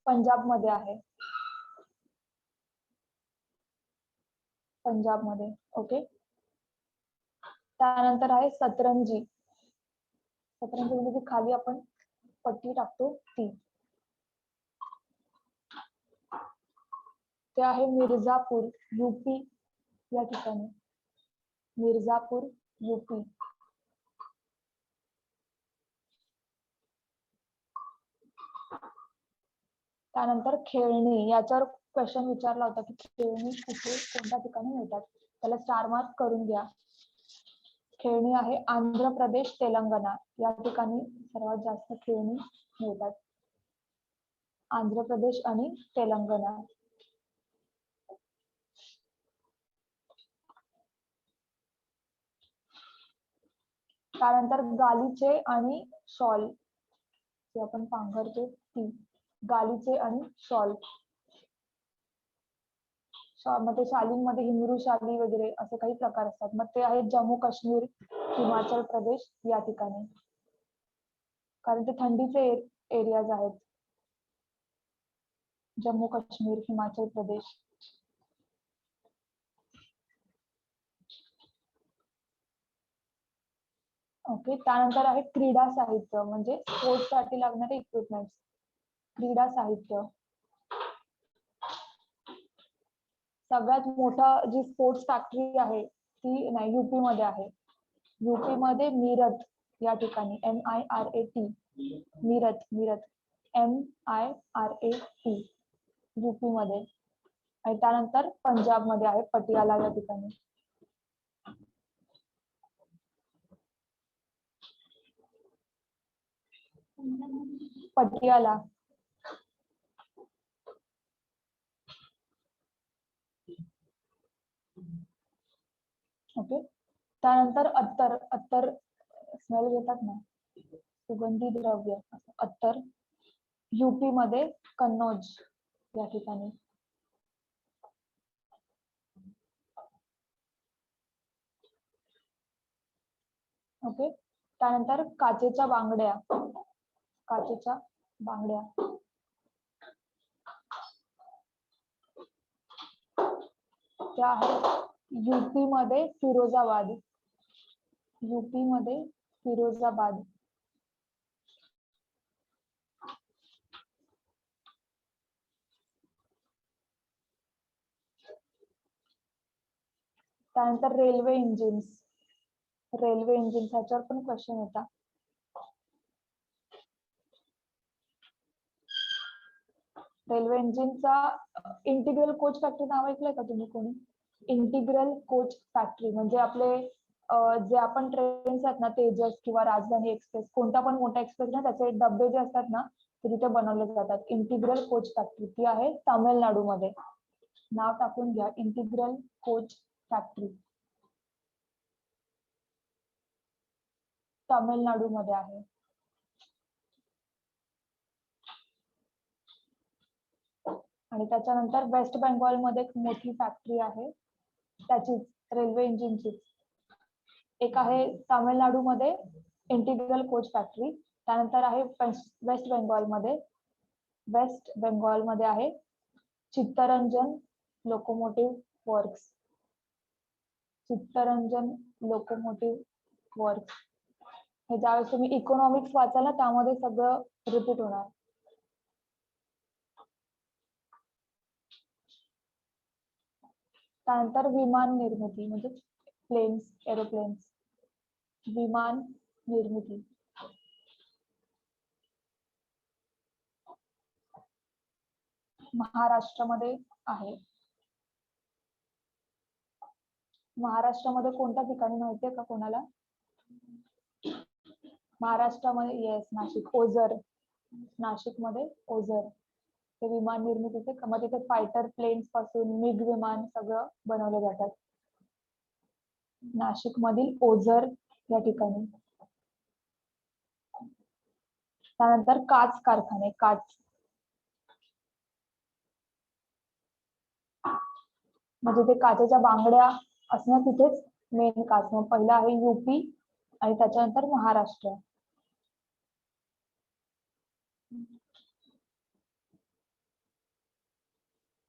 पंजाब मध्ये आहे. पंजाब मध्ये. ओके, त्यानंतर आहे सतरंजी. सतरंजी म्हणजे खाली आपण पट्टी टाकतो ती. ते आहे मिर्झापूर, UP या ठिकाणी. मिर्झापूर, UP. त्यानंतर खेळणी. याच्यावर क्वेश्चन विचारला होता की खेळणी कुठे कोणत्या ठिकाणी मिळतात, त्याला स्टार मार्क करून घ्या. खेळणी आहे आंध्र प्रदेश, तेलंगणा या ठिकाणी सर्वात जास्त खेळणी मिळतात. आंध्र प्रदेश आणि तेलंगणा. त्यानंतर गालिचे आणि शॉल, जे आपण पांघरतो ती. गालिचे आणि शॉल. मध्ये शालींमध्ये हिमरू शाली वगैरे असे काही प्रकार असतात. मग ते आहेत जम्मू काश्मीर, हिमाचल प्रदेश या ठिकाणी, कारण ते थंडीचे एरियाज आहेत. जम्मू काश्मीर, हिमाचल प्रदेश. ओके, त्यानंतर आहे क्रीडा साहित्य म्हणजे स्पोर्ट्स साठी लागणारे इक्विपमेंट. क्रीडा साहित्य सगळ्यात मोठा जी स्पोर्ट्स फॅक्टरी आहे ती नाही, UP मध्ये आहे. UP मध्ये मीरत या ठिकाणी, MIRAT, मीरत, MIRAT, UP मध्ये. आणि त्यानंतर पंजाब मध्ये आहे पटियाला या ठिकाणी. पटियाला. ओके, त्यानंतर अत्तर. अत्तर स्मेल घेतात ना, सुगंधी द्रव्य अत्तर. UP मध्ये कन्नौज या ठिकाणी. ओके, त्यानंतर काचेच्या बांगड्या. काचेच्या बांगड्या त्या आहेत UP मध्ये फिरोजाबाद. UP मध्ये फिरोजाबाद. त्यानंतर रेल्वे इंजिन्स. रेल्वे इंजिन ह्याच्यावर पण क्वेश्चन होता. रेल्वे इंजिनचा इंटिग्रल कोच फॅक्टरी नाव ऐकलंय का तुम्ही कोणी? इंटिग्रल कोच फॅक्टरी म्हणजे आपले जे आपण ट्रेन्स आहेत ना, तेजस किंवा राजधानी एक्सप्रेस, कोणता पण मोठा एक्सप्रेस ना, त्याचे डबे जे असतात ना ते तिथे बनवले जातात. इंटिग्रल कोच फॅक्टरी ती आहे तामिळनाडू मध्ये. नाव टाकून घ्या, इंटिग्रल कोच फॅक्टरी, तामिळनाडू मध्ये आहे. आणि त्याच्यानंतर वेस्ट बेंगॉल मध्ये एक मोठी फॅक्टरी आहे त्याची, रेल्वे इंजिनची. एक आहे तामिळनाडू मध्ये इंटिग्रल कोच फॅक्टरी. त्यानंतर आहे वेस्ट बेंगॉल मध्ये. वेस्ट बेंगॉल मध्ये आहे Chittaranjan locomotive works. Chittaranjan locomotive works. हे ज्यावेळेस तुम्ही इकॉनॉमिक्स वाचाल ना त्यामध्ये सगळं रिपीट होणार. त्यानंतर विमान निर्मिती म्हणजे प्लेन्स, एरोप्लेन्स, विमान निर्मिती. महाराष्ट्रामध्ये आहे. महाराष्ट्रामध्ये कोणत्या ठिकाणी माहितीये का कोणाला? महाराष्ट्रामध्ये येस, नाशिक, ओझर. नाशिक मध्ये ओझर ते विमान निर्मितीचे. मग तिथे फायटर प्लेन्स पासून मिग विमान सगळं बनवले जातात. नाशिक मधील ओझर या ठिकाणी. त्यानंतर काच कारखाने, काच म्हणजे ते काचेच्या बांगड्या असणं तिथेच मेन काच. मग पहिला आहे युपी आणि त्याच्यानंतर महाराष्ट्र.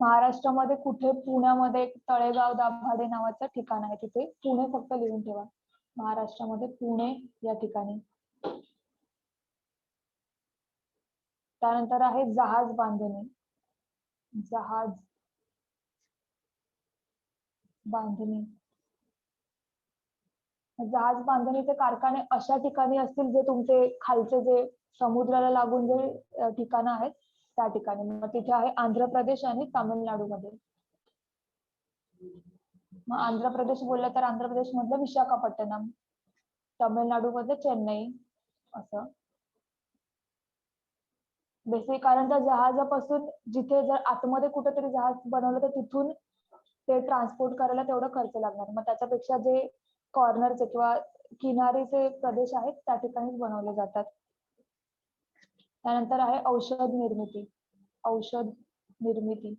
महाराष्ट्रामध्ये कुठे? पुण्यामध्ये एक तळेगाव दाभाडे नावाचं ठिकाण आहे, तिथे पुणे फक्त लिहून ठेवा. महाराष्ट्रामध्ये पुणे या ठिकाणी. त्यानंतर आहे जहाज बांधणी. जहाज बांधणी. जहाज बांधणीचे कारखाने अशा ठिकाणी असतील जे तुमचे खालचे जे समुद्राला लागून जे ठिकाणं आहेत त्या ठिकाणी. मग तिथे आहे आंध्र प्रदेश आणि तामिळनाडू मध्ये. मग आंध्र प्रदेश बोललं तर आंध्र प्रदेश मधलं विशाखापट्टणम, तामिळनाडू मध्ये चेन्नई असं. बेसिक कारण त्या जहाजापासून जिथे जर आतमध्ये कुठेतरी जहाज बनवलं तर तिथून ते ट्रान्सपोर्ट करायला तेवढा खर्च लागणार. मग त्याच्यापेक्षा जे कॉर्नरचे किंवा किनारीचे प्रदेश आहेत त्या ठिकाणीच बनवले जातात. त्यानंतर आहे औषध निर्मिती. औषध निर्मिती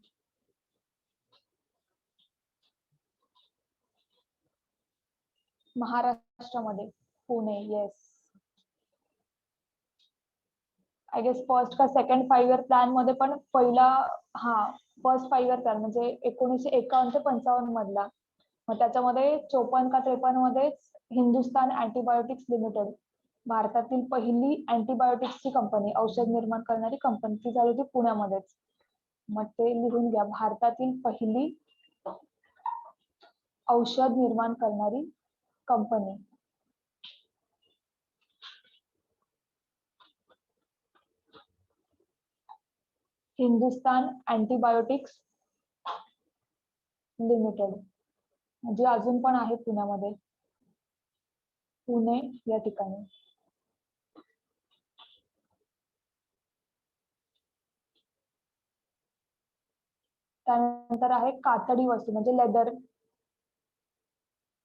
महाराष्ट्रामध्ये Pune. Yes, I guess first का सेकंड 5 इयर प्लॅन मध्ये पण पहिला, हा फर्स्ट 5 इयर प्लॅन म्हणजे 1951 ते 55 मधला. मग त्याच्यामध्ये 54 का 53 मध्ये हिंदुस्तान अँटीबायोटिक्स लिमिटेड, भारतातील पहिली अँटीबायोटिक्सची कंपनी, औषध निर्माण करणारी कंपनी, ती झाली होती पुण्यामध्येच. मग ते लिहून घ्या, भारतातील पहिली औषध निर्माण करणारी कंपनी. हिंदुस्तान अँटीबायोटिक्स लिमिटेड, म्हणजे अजून पण आहे पुण्यामध्ये, पुणे या ठिकाणी. त्यानंतर आहे कातडी वस्तू म्हणजे लेदर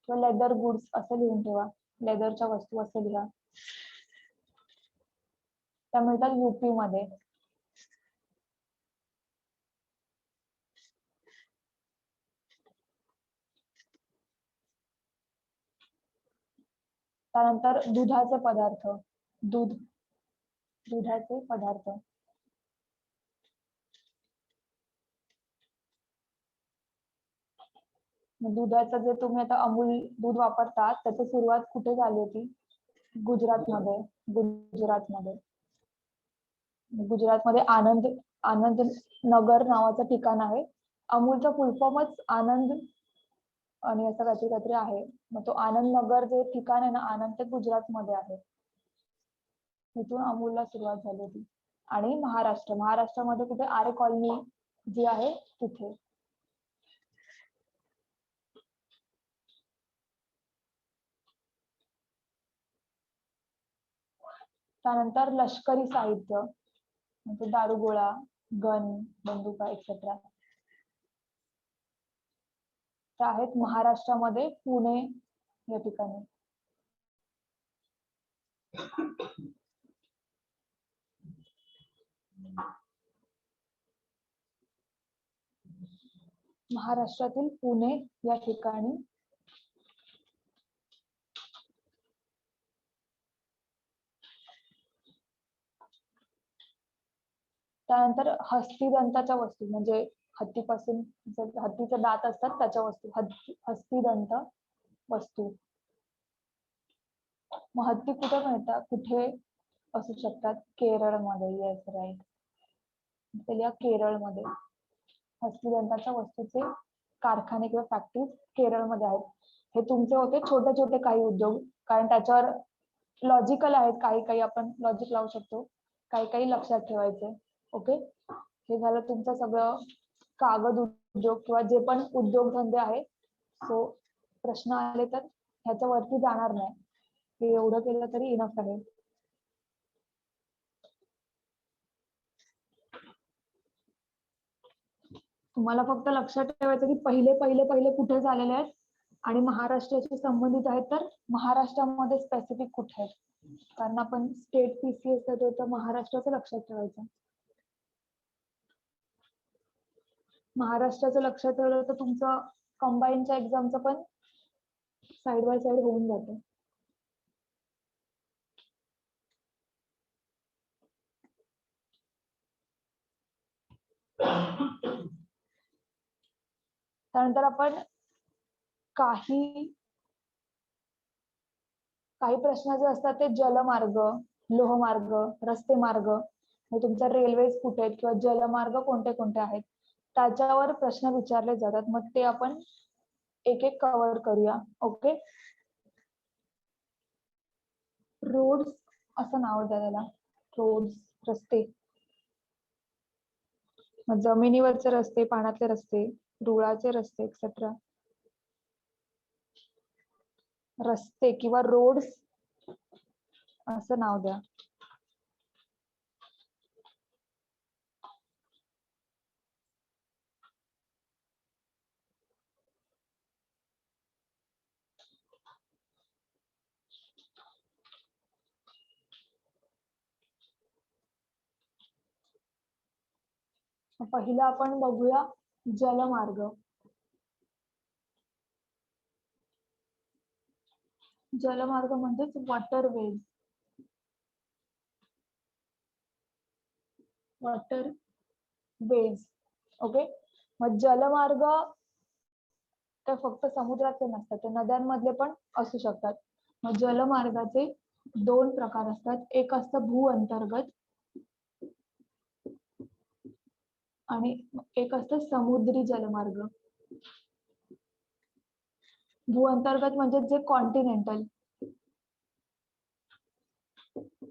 किंवा लेदर गुड्स असं लिहून ठेवा. लेदरच्या वस्तू असं लिहा. त्या मिळतात युपी मध्ये. त्यानंतर दुधाचे पदार्थ, दूध, दुधाचे पदार्थ. दुधाचं जे तुम्ही आता अमूल दूध वापरतात त्याची सुरुवात कुठे झाली होती? गुजरातमध्ये. गुजरातमध्ये. गुजरातमध्ये आनंद, आनंद नगर नावाचं ठिकाण आहे. अमूलचा फुल फॉर्मच आनंद आणि असं काहीतरी काहीतरी आहे. मग तो आनंद नगर जे ठिकाण आहे ना, आनंद ते गुजरातमध्ये आहे. तिथून अमूलला सुरुवात झाली होती. आणि महाराष्ट्र, महाराष्ट्रामध्ये कुठे? आरे कॉलनी जी आहे तिथे. त्यानंतर लष्करी साहित्य म्हणजे दारुगोळा, गन, बंदुका एक्सेट्रा. त्या आहेत महाराष्ट्रामध्ये पुणे या ठिकाणी. महाराष्ट्रातील पुणे या ठिकाणी. त्यानंतर हस्तिदंताच्या वस्तू म्हणजे हत्तीपासून हत्तीचे दात असतात त्याच्या वस्तू, हस्तिदंत वस्तू. मग हत्ती कुठे मिळतात, कुठे असू शकतात? केरळमध्ये. Yes, right. केरळमध्ये हस्तिदंताच्या वस्तूचे कारखाने किंवा फॅक्टरीज केरळमध्ये आहेत. हे तुमचे होते छोटे छोटे काही उद्योग, कारण त्याच्यावर लॉजिकल आहेत, काही काही आपण लॉजिक लावू शकतो, काही काही लक्षात ठेवायचे. ओके, हे झालं तुमचं सगळं कागद उद्योग किंवा जे पण उद्योगधंदे आहेत. सो प्रश्न आले तर ह्याच्या वरती जाणार नाही, हे एवढं केलं तरी इनफ आहे. तुम्हाला फक्त लक्षात ठेवायचं की पहिले पहिले पहिले कुठे झालेले आहेत आणि महाराष्ट्राशी संबंधित आहेत तर महाराष्ट्रामध्ये स्पेसिफिक कुठे आहेत, कारण आपण स्टेट पीसीएस देतो तर महाराष्ट्राचं लक्षात ठेवायचं. महाराष्ट्राचं लक्षात ठेवलं तर तुमचं कंबाईनच्या एक्झामचं पण साइड बाय साइड होऊन जातं. त्यानंतर आपण काही प्रश्न जे असतात ते जलमार्ग, लोहमार्ग, रस्ते मार्ग, तुमच्या रेल्वे कुठे आहेत किंवा जलमार्ग कोणते कोणते आहेत त्याच्यावर प्रश्न विचारले जातात. मग ते आपण एक एक कव्हर करूया. ओके, रोड्स असं नाव द्या त्याला, रोड्स, रस्ते. जमिनीवरचे रस्ते, पाण्यातले रस्ते, रुळाचे रस्ते एक्सेट्रा. रस्ते किंवा रोड्स असं नाव द्या. पहिला आपण बघूया जलमार्ग. जलमार्ग म्हणजेच वॉटरवेज. वॉटरवेज. ओके, मग जलमार्ग तर फक्त समुद्राचे नसतात, ते नद्यांमधले पण असू शकतात. मग जलमार्गाचे दोन प्रकार असतात, एक असतं भू अंतर्गत आणि एक असतं समुद्री जलमार्ग. भू अंतर्गत म्हणजे जे कॉन्टिनेंटल,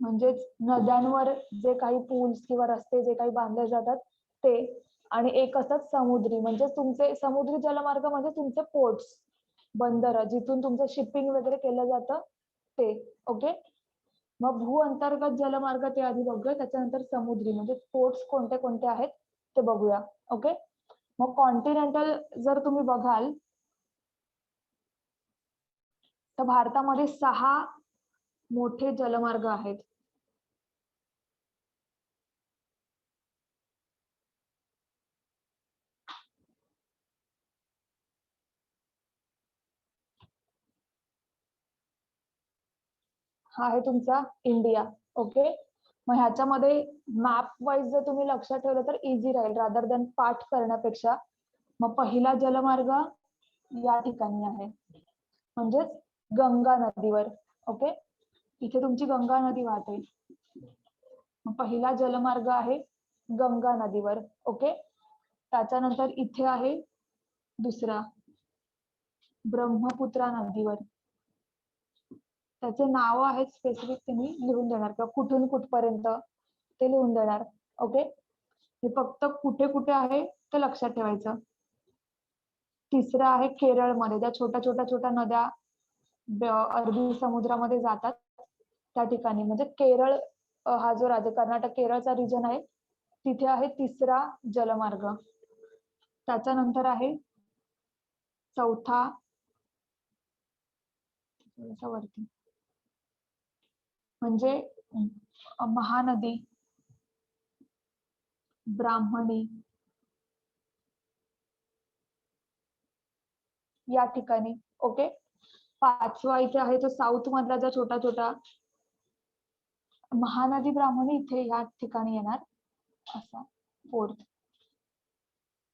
म्हणजेच नद्यांवर जे काही पूल्स किंवा रस्ते जे काही बांधले जातात ते, आणि एक असतात समुद्री, म्हणजे तुमचे समुद्री जलमार्ग म्हणजे तुमचे पोर्ट्स, बंदर, जिथून तुमचं शिपिंग वगैरे केलं जातं ते. ओके, मग भू अंतर्गत जलमार्ग ते आधी बघूया, त्याच्यानंतर समुद्री म्हणजे पोर्ट्स कोणते कोणते आहेत ते बघूया. ओके, मग कॉन्टिनेंटल जर तुम्ही बघाल तर भारतामध्ये 6 मोठे जलमार्ग आहेत. हा आहे तुमचा इंडिया. ओके, मग ह्याच्यामध्ये मॅप वाईज जर तुम्ही लक्षात ठेवलं तर इझी राहील रादर दॅन पाठ करण्यापेक्षा. मग पहिला जलमार्ग या ठिकाणी आहे, म्हणजेच गंगा नदीवर. ओके, इथे तुमची गंगा नदी वाहते. मग पहिला जलमार्ग आहे गंगा नदीवर. ओके, त्याच्यानंतर इथे आहे दुसरा ब्रह्मपुत्रा नदीवर. त्याचे नाव आहेत स्पेसिफिक, तुम्ही लिहून देणार किंवा कुठून कुठपर्यंत ते लिहून देणार. ओके, हे फक्त कुठे कुठे आहे ते लक्षात ठेवायचं. तिसरं आहे केरळमध्ये, ज्या छोट्या छोट्या छोट्या नद्या अरबी समुद्रामध्ये जातात त्या ठिकाणी, म्हणजे केरळ हा जो राज्य, कर्नाटक केरळचा रिजन आहे तिथे आहे तिसरा जलमार्ग. त्याच्यानंतर आहे चौथा वरती, म्हणजे महानदी, ब्राह्मणी या ठिकाणी. ओके, पाचवा इथे आहे तो साऊथ मधला जो छोटा छोटा महानदी ब्राह्मणी इथे या ठिकाणी येणार असा. फोर्थ,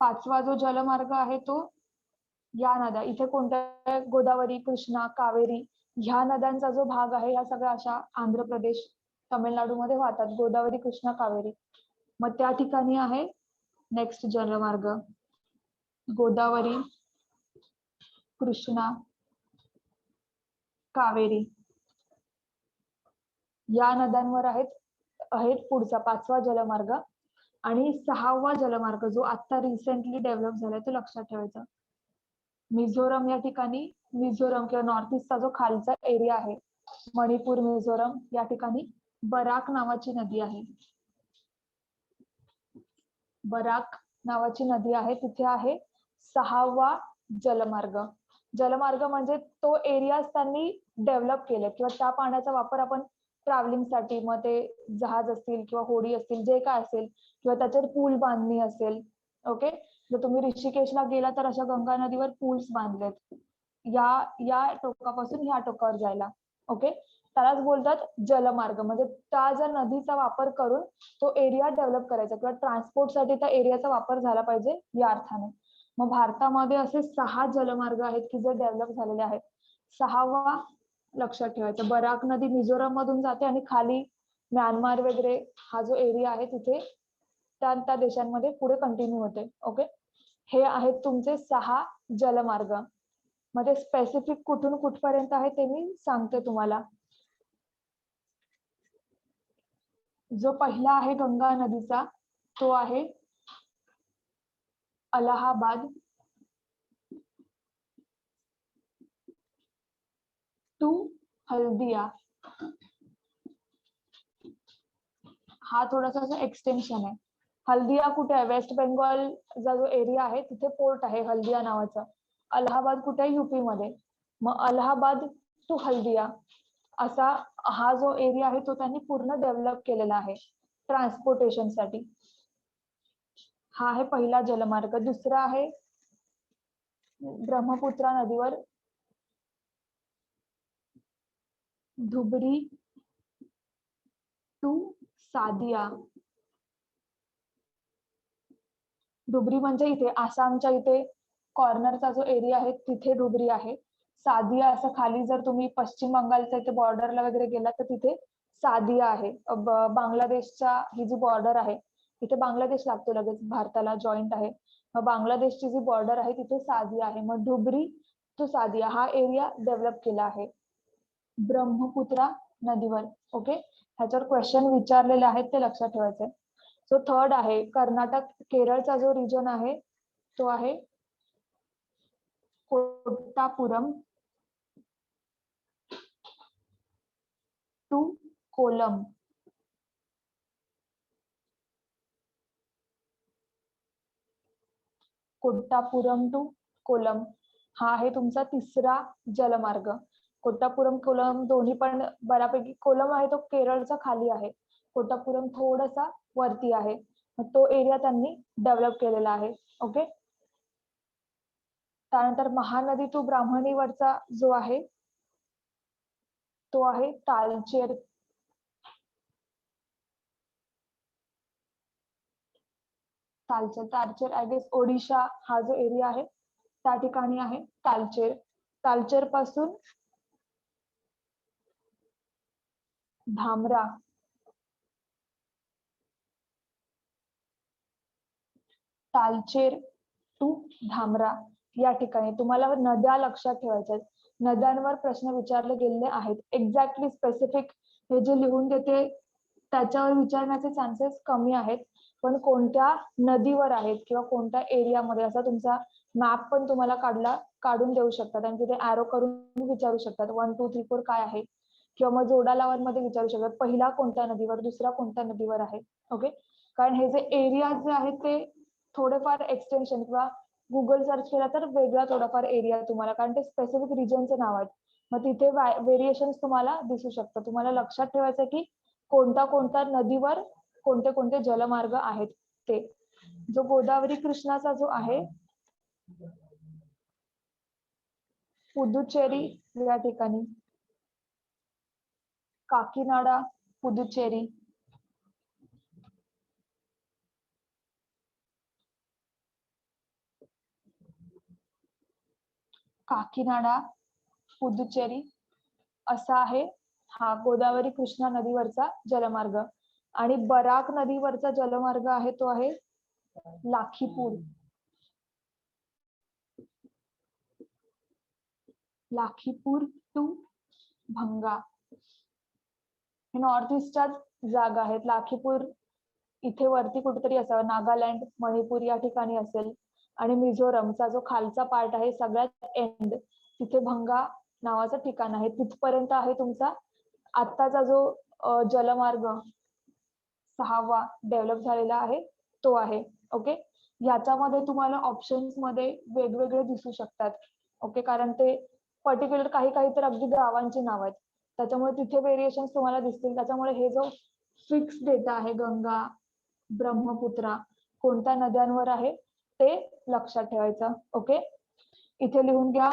पाचवा जो जलमार्ग आहे तो या नद्या इथे कोणत्या, गोदावरी, कृष्णा, कावेरी ह्या नद्यांचा जो भाग आहे ह्या सगळ्या अशा आंध्र प्रदेश, तामिळनाडू मध्ये वाहतात, गोदावरी, कृष्णा, कावेरी. मग त्या ठिकाणी आहे नेक्स्ट जलमार्ग गोदावरी, कृष्णा, कावेरी या नद्यांवर आहेत पुढचा 5वा जलमार्ग. आणि 6वा जलमार्ग जो आता रिसेंटली डेव्हलप झालाय तो लक्षात ठेवायचा. मिझोरम या ठिकाणी, मिझोरम किंवा नॉर्थ ईस्टचा जो खालचा एरिया आहे, मणिपूर, मिझोरम या ठिकाणी बराक नावाची नदी आहे. बराक नावाची नदी आहे, तिथे आहे 6वा जलमार्ग. जलमार्ग म्हणजे तो एरिया त्यांनी डेव्हलप केले किंवा त्या पाण्याचा वापर आपण ट्रॅव्हलिंगसाठी, मग ते जहाज असतील किंवा होडी असतील, जे काय असेल, किंवा त्याच्यावर पूल बांधणी असेल. ओके, जर तुम्ही ऋषिकेशला गेला तर अशा गंगा नदीवर पूल्स बांधलेत या या टोकापासून ह्या टोकावर जायला. ओके, त्यालाच बोलतात जलमार्ग. म्हणजे त्या ज्या नदीचा वापर करून तो एरिया डेव्हलप करायचा किंवा ट्रान्सपोर्टसाठी त्या एरियाचा वापर झाला पाहिजे या अर्थाने. मग भारतामध्ये असे 6 जलमार्ग आहेत की जे डेव्हलप झालेले आहेत. 6वा लक्षात ठेवायचं, बराक नदी मिझोरम मधून जाते आणि खाली म्यानमार वगैरे हा जो एरिया आहे तिथे त्या देशांमध्ये पुढे कंटिन्यू होते. ओके, हे आहेत तुमचे 6 जलमार्ग. मध्ये स्पेसिफिक कुठून कुठपर्यंत आहे ते मी सांगते तुम्हाला. जो पहिला आहे गंगा नदीचा तो आहे अलाहाबाद टू हल्दिया. हा थोडासा एक्सटेन्शन आहे. हल्दिया कुठे आहे? वेस्ट बेंगॉलचा जो एरिया आहे तिथे पोर्ट आहे हल्दिया नावाचा. अलाहाबाद कुठे आहे? युपी मध्ये. मग अलाहाबाद टू हल्दिया असा हा जो एरिया आहे तो त्यांनी पूर्ण डेव्हलप केलेला आहे ट्रान्सपोर्टेशन साठी. हा आहे पहिला जलमार्ग. दुसरा आहे ब्रह्मपुत्रा नदीवर धुबरी टू सादिया. डुबरी म्हणजे इथे आसामच्या इथे कॉर्नरचा जो एरिया आहे तिथे डुबरी आहे. सादिया असं खाली जर तुम्ही पश्चिम बंगालच्या इथे बॉर्डरला वगैरे गेला तर तिथे सादिया आहे. बांगलादेशच्या ही जी बॉर्डर आहे तिथे बांगलादेश लागतो लगेच भारताला, जॉईंट आहे. मग बांगलादेशची जी बॉर्डर आहे तिथे सादिया आहे. मग डुबरी टू सादिया हा एरिया डेव्हलप केला आहे ब्रह्मपुत्रा नदीवर. ओके, ह्याच्यावर क्वेश्चन विचारलेले आहेत ते लक्षात ठेवायचे. जो थर्ड आहे कर्नाटक केरळचा जो रिजन आहे तो आहे कोट्टापुरम टू कोलम. कोट्टापुरम टू कोलम हा आहे तुमचा तिसरा जलमार्ग. कोट्टापुरम कोलम दोन्ही पण बऱ्यापैकी, कोलम आहे तो केरळचा खाली आहे, कोट्टापुरम थोडासा वरती आहे. तो एरिया त्यांनी डेव्हलप केलेला आहे. ओके, त्यानंतर महानदी टू ब्राह्मणीवरचा जो आहे तो आहे तालचेर. तालचेर आय गेस ओडिशा हा जो एरिया आहे त्या ठिकाणी आहे तालचेर. तालचेर पासून धामरा, तालचेर टू धामरा या ठिकाणी. तुम्हाला नद्या लक्षात ठेवायच्या. नद्यांवर प्रश्न विचारले गेलेले आहेत. एक्झॅक्टली स्पेसिफिक हे जे लिहून देते त्याच्यावर विचारण्याचे चान्सेस कमी आहेत, पण कोणत्या नदीवर आहेत किंवा कोणत्या एरियामध्ये असा तुमचा मॅप पण तुम्हाला काढून देऊ शकतात आणि तिथे ऍरो करून विचारू शकतात 1 2 3 4 काय आहे, किंवा मग जोडा लावून मध्ये विचारू शकतात पहिला कोणत्या नदीवर, दुसरा कोणत्या नदीवर आहे. ओके, कारण हे जे एरिया जे आहेत ते थोडेफार एक्सटेन्शन किंवा गुगल सर्च केला तर वेगळा थोडाफार एरिया तुम्हाला, कारण ते स्पेसिफिक रिजनचे नाव आहेत. मग तिथे व्हेरिएशन तुम्हाला दिसू शकतं. तुम्हाला लक्षात ठेवायचं की कोणत्या कोणत्या नदीवर कोणते कोणते जलमार्ग आहेत ते. जो गोदावरी कृष्णाचा जो आहे पुदुचेरी या ठिकाणी, काकीनाडा पुदुचेरी, काकीनाडा पुदुचेरी असा आहे हा गोदावरी कृष्णा नदीवरचा जलमार्ग. आणि बराक नदीवरचा जलमार्ग आहे तो आहे लाखीपूर. लाखीपूर टू भंगा हे नॉर्थ ईस्टच्या जागा आहेत. लाखीपूर इथे वरती कुठेतरी असावं, नागालँड मणिपूर या ठिकाणी असेल. आणि मिझोरमचा जो खालचा पार्ट आहे सगळ्यात एंड तिथे भंगा नावाचं ठिकाण आहे. तिथपर्यंत आहे तुमचा आत्ताचा जो जलमार्ग 6वा डेव्हलप झालेला आहे तो आहे. ओके, ह्याच्यामध्ये तुम्हाला ऑप्शन्स मध्ये वेगवेगळे दिसू शकतात. ओके, कारण ते पर्टिक्युलर काही काही तर अगदी गावांची नाव आहेत, त्याच्यामुळे तिथे व्हेरिएशन तुम्हाला दिसतील. त्याच्यामुळे हे जो फिक्स डेटा आहे गंगा ब्रह्मपुत्रा कोणत्या नद्यांवर आहे ते लक्षात ठेवायचं. ओके, इथे लिहून घ्या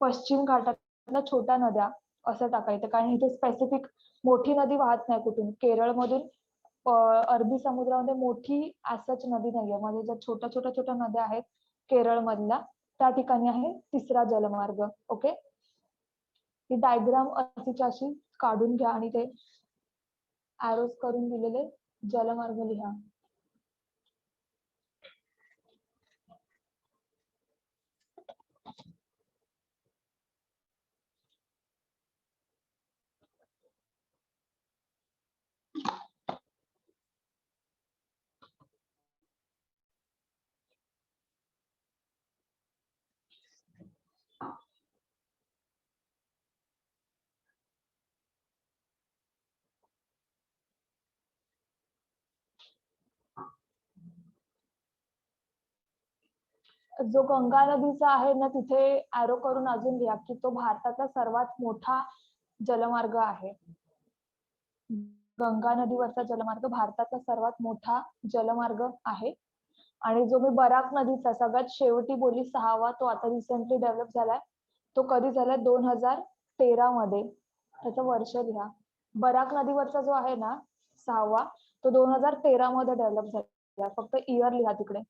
पश्चिम घाटातल्या छोट्या नद्या असं टाकायचं, कारण इथे स्पेसिफिक मोठी नदी वाहत नाही कुठून. केरळमधून अरबी समुद्रामध्ये मोठी असच नदी नाहीये, म्हणजे ज्या छोट्या छोट्या छोट्या नद्या आहेत केरळ मधल्या त्या ठिकाणी आहे तिसरा जलमार्ग. ओके, ही डायग्राम अशीच्या अशी काढून घ्या आणि ते ऍरोज करून दिलेले जलमार्ग लिहा. जो गंगा नदीचा आहे ना तिथे ऍरो करून अजून लिहा की तो भारताचा सर्वात मोठा जलमार्ग आहे. गंगा नदीवरचा जलमार्ग भारताचा सर्वात मोठा जलमार्ग आहे. आणि जो मी बराक नदीचा सगळ्यात शेवटी बोली 6वा तो आता रिसेंटली डेव्हलप झालाय. तो कधी झालाय 2013 मध्ये. त्याचं वर्ष लिहा. बराक नदीवरचा जो आहे ना 6वा तो 2013 मध्ये डेव्हलप झाला. फक्त इयर लिहा तिकडे.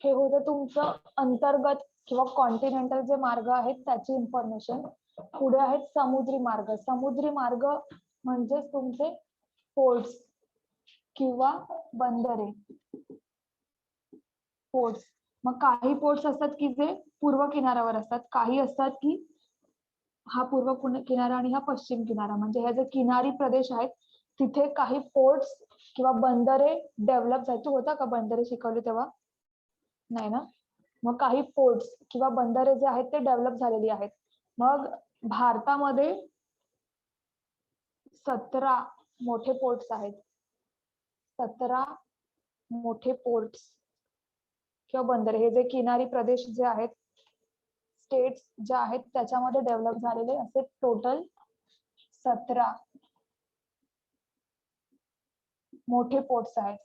हे होतं तुमचं अंतर्गत किंवा कॉन्टिनेंटल जे मार्ग आहेत त्याची इन्फॉर्मेशन. पुढे आहेत समुद्री मार्ग. समुद्री मार्ग म्हणजे तुमचे पोर्ट्स किंवा बंदरे. पोर्ट्स, मग काही पोर्ट्स असतात की जे पूर्व किनाऱ्यावर असतात, काही असतात की हा पूर्व किनारा आणि हा पश्चिम किनारा, म्हणजे हे जे किनारी प्रदेश आहेत तिथे काही पोर्ट्स किंवा बंदरे डेव्हलप झाली. होता का बंदरे शिकवली तेव्हा? नाही ना. मग काही पोर्ट्स किंवा बंदरे जे आहेत ते डेव्हलप झालेली आहेत. मग भारतामध्ये 17 मोठे पोर्ट्स आहेत. 17 मोठे पोर्ट्स किंवा बंदरे, हे जे किनारी प्रदेश जे आहेत, स्टेट्स ज्या आहेत त्याच्यामध्ये डेव्हलप झालेले असे टोटल 17 मोठे पोर्ट्स आहेत.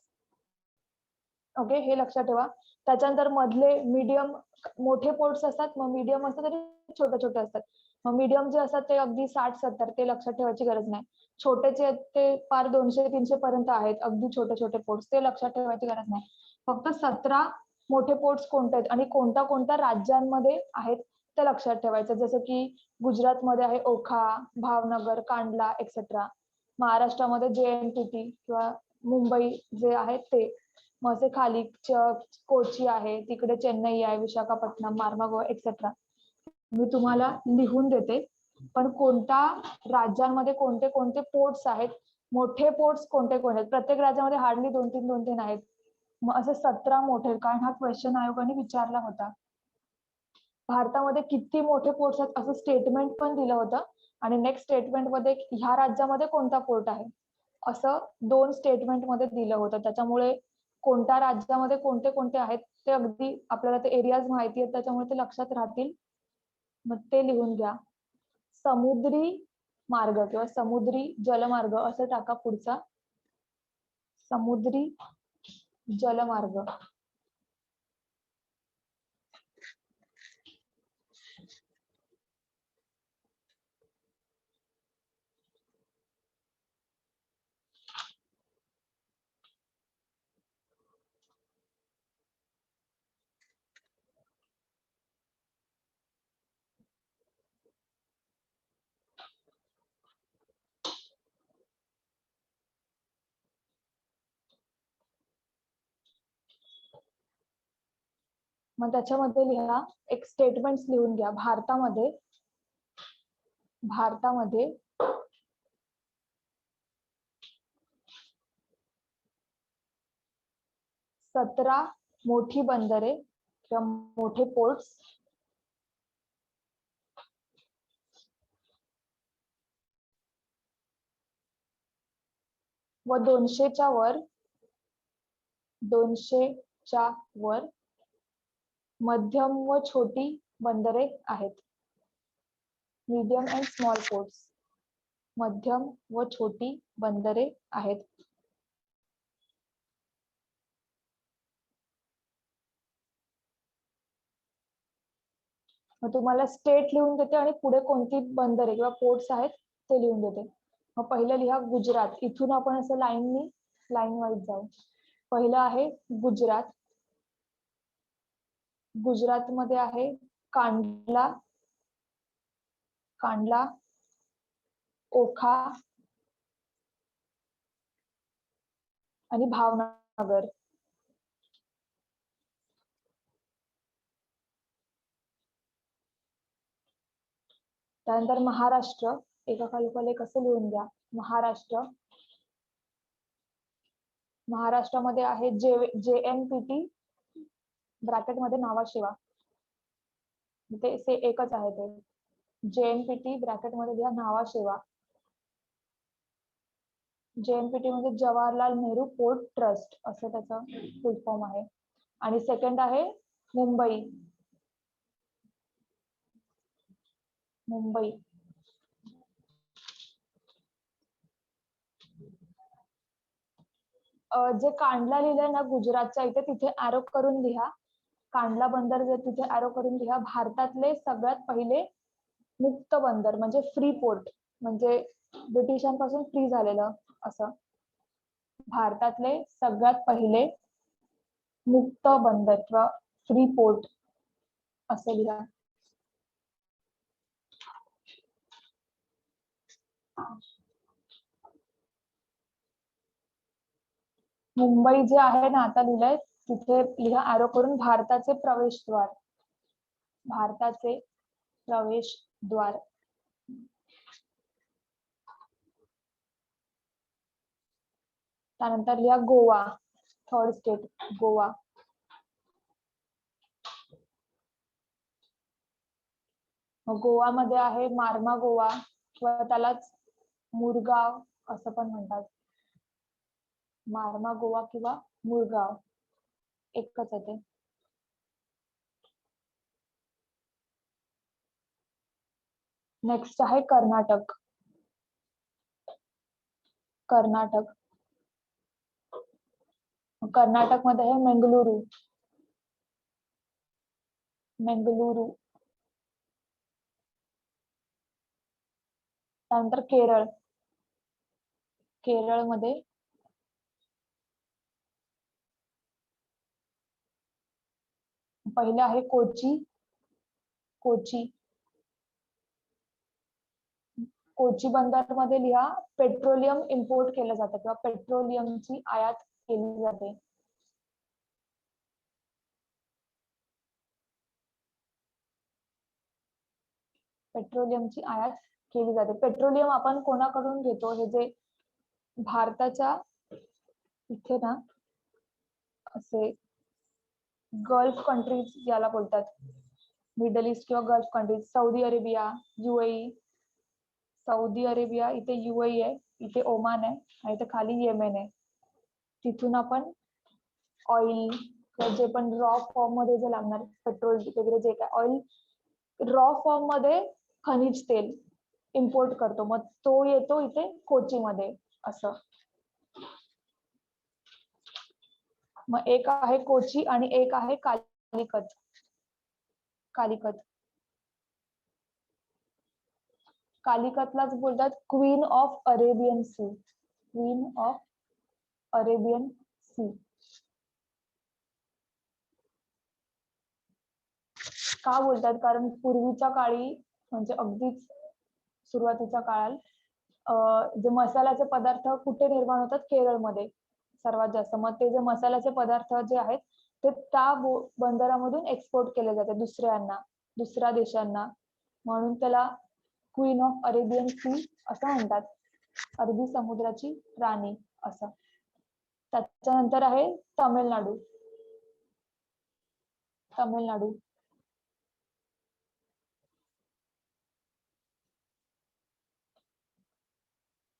ओके, हे लक्षात ठेवा. त्याच्यानंतर मधले मीडियम मोठे पोर्ट्स असतात, मग मीडियम असतात तरी छोटे छोटे असतात. मग मीडियम जे असतात ते अगदी 60-70, ते लक्षात ठेवायची गरज नाही. छोटेचे ते फार 200-300 पर्यंत आहेत, अगदी छोटे छोटे पोर्ट्स, ते लक्षात ठेवायची गरज नाही. फक्त 17 मोठे पोर्ट्स कोणते आहेत आणि कोणत्या कोणत्या राज्यांमध्ये आहेत ते लक्षात ठेवायचं. जसं की गुजरातमध्ये आहे ओखा, भावनगर, कांडला एक्सेट्रा. महाराष्ट्रामध्ये JNPT किंवा मुंबई जे आहेत ते. मग असे खाली कोची आहे, तिकडे चेन्नई आहे, विशाखापट्टणम, मार्मागो एक्सेट्रा. मी तुम्हाला लिहून देते, पण कोणत्या राज्यांमध्ये कोणते कोणते पोर्ट्स आहेत, मोठे पोर्ट्स कोणते कोणते आहेत. प्रत्येक राज्यामध्ये हार्डली 2-3 आहेत. मग असे 17 मोठे, कारण हा क्वेश्चन आयोगाने विचारला होता. भारतामध्ये किती मोठे पोर्ट्स आहेत असं स्टेटमेंट पण दिलं होतं, आणि नेक्स्ट स्टेटमेंट मध्ये ह्या राज्यामध्ये कोणता पोर्ट आहे असं 2 स्टेटमेंट मध्ये दिलं होतं. त्याच्यामुळे कोणत्या राज्यामध्ये कोणते कोणते आहेत ते अगदी आपल्याला ते एरियाज माहिती आहेत, त्याच्यामुळे ते लक्षात राहतील. मग ते लिहून घ्या. समुद्री मार्ग किंवा समुद्री जलमार्ग असं टाका पुढचा. समुद्री जलमार्ग. मग त्याच्यामध्ये लिहा, एक स्टेटमेंट लिहून घ्या. भारतामध्ये 17 मोठी बंदरे किंवा मोठे पोर्ट्स व 200च्या वर मध्यम व छोटी बंदरे आहेत. मीडियम अँड स्मॉल पोर्ट्स, मध्यम व छोटी बंदरे आहेत. मग तुम्हाला स्टेट लिहून देते आणि पुढे कोणती बंदरे किंवा पोर्ट्स आहेत ते लिहून देते. मग पहिलं लिहा गुजरात. इथून आपण असं लाईन वाईज जाऊ. पहिलं आहे गुजरात. गुजरातमध्ये आहे कांडला, ओखा आणि भावनगर. त्यानंतर महाराष्ट्र, एकाखालोखाल एक असं लिहून घ्या. महाराष्ट्रामध्ये आहे JNPT ब्रॅकेटमध्ये नावाशिवा, ते एकच आहे. ते JNPT ब्रॅकेटमध्ये लिहा नावाशिवा. JNPT म्हणजे जवाहरलाल नेहरू पोर्ट ट्रस्ट असं त्याचं फुल फॉर्म आहे. आणि सेकंड आहे मुंबई. जे कांडला लिहिलंय ना गुजरातच्या इथे, तिथे ॲरो करून लिहा. कांडला बंदर जे तिथे ॲरो करून लिहा. भारतातले सगळ्यात पहिले मुक्त बंदर म्हणजे फ्री पोर्ट, म्हणजे ब्रिटिशांपासून फ्री झालेलं असं. भारतातले सगळ्यात पहिले मुक्त बंदर किंवा फ्री पोर्ट असं लिहा. मुंबई जे आहे ना आता लिहिलंय तिथे लिहा ॲरो करून भारताचे प्रवेशद्वार. भारताचे प्रवेशद्वार. त्यानंतर लिहा गोवा. Third state Goa. गोवा मध्ये आहे मार्मा गोवा किंवा त्यालाच मुरगाव असं पण म्हणतात. मार्मा गोवा किंवा मुरगाव एकच आहे ते. नेक्स्ट आहे कर्नाटक. कर्नाटक. कर्नाटक मध्ये आहे मंगळुरू. मंगळुरू. त्यानंतर केरळ. केरळ मध्ये पहिले आहे कोची. कोची. कोची बंदर मध्ये लिहा पेट्रोलियम इम्पोर्ट केलं जातं किंवा पेट्रोलियमची आयात केली जाते. पेट्रोलियमची आयात केली जाते. पेट्रोलियम आपण कोणाकडून घेतो हे जे भारताच्या इथे ना असे गल्फ कंट्रीज याला बोलतात. मिडल ईस्ट किंवा gulf countries. Saudi Arabia, UAE. Saudi Arabia इथे युएई आहे, इथे ओमान आहे आणि इथे खाली येमेन आहे. तिथून आपण ऑइल जे पण रॉ फॉर्म मध्ये जे लागणार पेट्रोल वगैरे जे काय ऑइल रॉ फॉर्म मध्ये खनिज तेल इम्पोर्ट करतो. मग तो येतो इथे कोची मध्ये असं. मग एक आहे कोची आणि एक आहे कालिकत. कालिकत. कालिकतलाच बोलतात queen of Arabian Sea. Queen of Arabian Sea. का बोलतात? कारण पूर्वीच्या काळी म्हणजे अगदीच सुरुवातीच्या काळात जे मसाल्याचे पदार्थ कुठे निर्माण होतात? केरळमध्ये सर्वात जास्त. मग ते जे मसाल्याचे पदार्थ जे आहेत ते त्या बंदरामधून एक्सपोर्ट केले जाते दुसऱ्या देशांना. म्हणून त्याला क्वीन ऑफ अरेबियन सी असं म्हणतात. अरबी समुद्राची राणी असं. त्याच्यानंतर आहे तमिळनाडू. तमिळनाडू.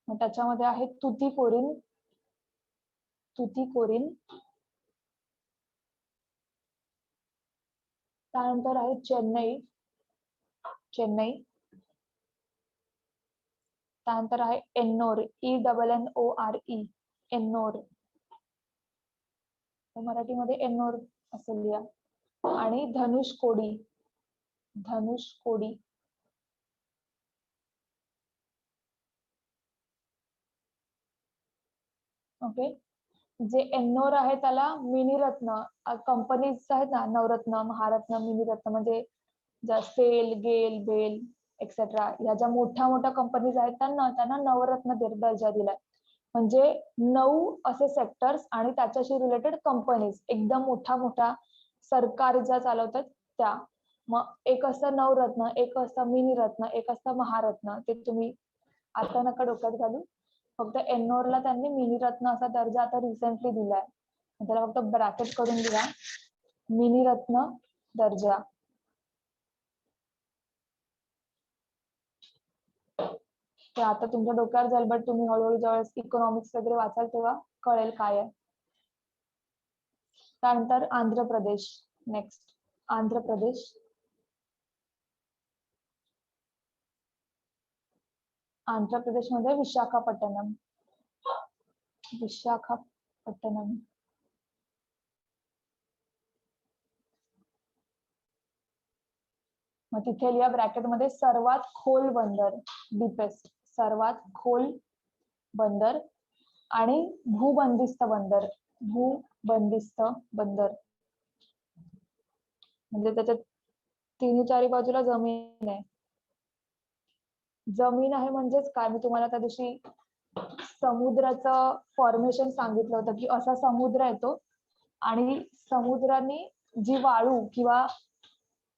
मग त्याच्यामध्ये आहे तुतीकोरीन. तुतीकोरीन. त्यानंतर आहे चेन्नई. चेन्नई. त्यानंतर आहे एन्नोर. ENNORE. एन्नोर. मराठीमध्ये एन्नोर असं लिहा. आणि धनुषकोडी. धनुषकोडी. ओके. जे एन्नोर आहे त्याला मिनीरत्न कंपनीज आहेत ना, नवरत्न, महारत्न, मिनीरत्न म्हणजे सेल, गेल, बेल एक्सेट्रा ह्या ज्या मोठ्या मोठ्या कंपनीज आहेत त्यांना नवरत्न दर्जा दिलाय. म्हणजे 9 असे सेक्टर्स आणि त्याच्याशी रिलेटेड कंपनीज एकदम मोठ्या सरकार ज्या चालवतात त्या. मग एक असतं नवरत्न, एक असतं मिनीरत्न, एक असतं महारत्न. ते तुम्ही आता नका डोक्यात घालू. फक्त एन्नोरला त्यांनी मिनीरत्न असा दर्जा आता रिसेंटली दिलाय. त्याला फक्त ब्रॅकेट करून दिला मिनीरत्न दर्जा. ते आता तुमच्या डोक्यावर जाईल बट तुम्ही हळूहळू ज्यावेळेस इकॉनॉमिक्स वगैरे वाचाल तेव्हा कळेल काय आहे. त्यानंतर आंध्र प्रदेश. नेक्स्ट आंध्र प्रदेश. आंध्र प्रदेश मध्ये विशाखापट्टणम. विशाखापट्टणम. मग तिथे लिहा ब्रॅकेट मध्ये सर्वात खोल बंदर. डीपेस्ट. सर्वात खोल बंदर आणि भूबंदिस्त बंदर. भूबंदिस्त बंदर. म्हणजे त्याच्या तिन्ही चारी बाजूला जमीन आहे. जमीन आहे म्हणजेच काय, मी तुम्हाला त्या दिवशी समुद्राचं फॉर्मेशन सांगितलं होतं की असा समुद्र येतो आणि समुद्राने जी वाळू किंवा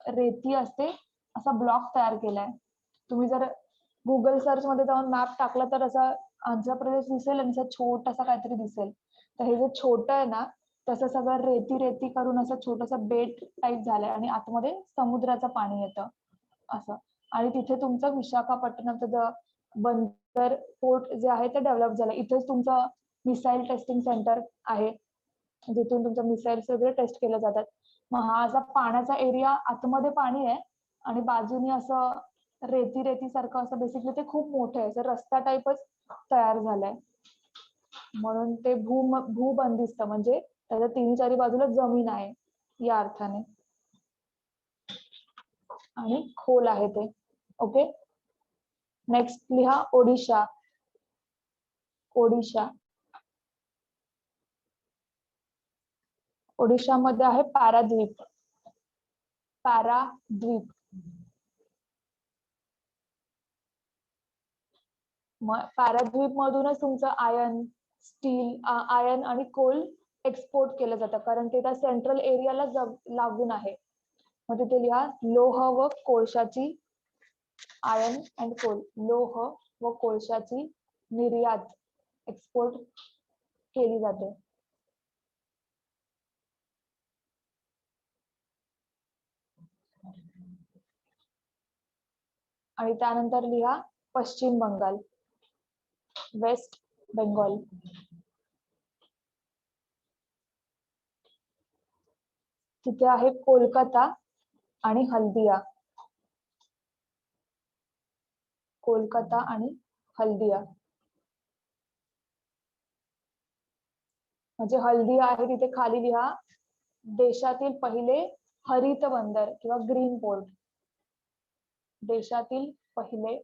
रेती असते असा ब्लॉक तयार केलाय. तुम्ही जर गुगल सर्च मध्ये जाऊन मॅप टाकला तर असा आंध्र प्रदेश दिसेल आणि असा छोटासा काहीतरी दिसेल. तर हे जे छोटं आहे ना, तसं सगळं रेती रेती करून असं छोटंसं बेट टाईप झालंय आणि आतमध्ये समुद्राचं पाणी येतं असं. आणि तिथे तुमचं विशाखापट्टणमचं बंदर पोर्ट जे आहे ते डेव्हलप झालं. इथेच तुमचं मिसाईल टेस्टिंग सेंटर आहे, जिथून तुमच्या मिसाईल्स वगैरे टेस्ट केल्या जातात. मग हा असा पाण्याचा एरिया, आतमध्ये पाणी आहे आणि बाजूनी असं रेती रेती सारखं असं बेसिकली ते खूप मोठं आहे, असं रस्ता टाईपच तयार झालाय. म्हणून ते भूबंदिस्त म्हणजे त्याच्या तिन्ही चारी बाजूला जमीन आहे या अर्थाने आणि खोल आहे ते. ओके, नेक्स्ट लिहा ओडिशा. ओडिशा, ओडिशामध्ये आहे पॅराद्वीप. पॅराद्वीप. पॅराद्वीप मधूनच तुमचं आयर्न, स्टील, आयर्न आणि कोल एक्सपोर्ट केलं जातं, कारण ते त्या सेंट्रल एरियाला लागून आहे. मग तिथे लिहा लोह व कोळशाची, आयर्न अँड कोल, लोह व कोळशाची निर्यात, एक्सपोर्ट केली जाते. आणि त्यानंतर लिहा पश्चिम बंगाल, वेस्ट बेंगॉल. तिथे आहे कोलकाता आणि हल्दिया. कोलकाता आणि हल्दिया. म्हणजे हल्दिया आहे तिथे खाली लिहा देशातील पहिले हरित बंदर किंवा ग्रीन पोर्ट. देशातील पहिले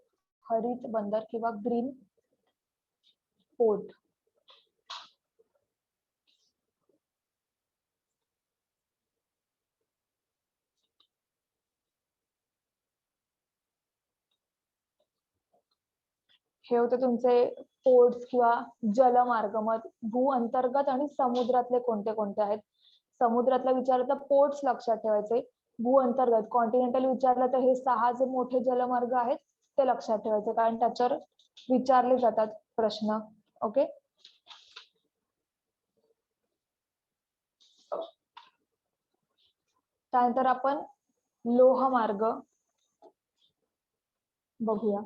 हरित बंदर किंवा ग्रीन पोर्ट. हे होते तुमचे पोर्ट्स किंवा जलमार्ग. मग भू अंतर्गत आणि समुद्रातले कोणते कोणते आहेत. समुद्रातला विचारलं तर पोर्ट्स लक्षात ठेवायचे. भू अंतर्गत कॉन्टिनेंटल विचारलं तर हे 6 जे मोठे जलमार्ग आहेत ते लक्षात ठेवायचे, कारण त्याच्यावर विचारले जातात प्रश्न. ओके, त्यानंतर आपण लोहमार्ग बघूया.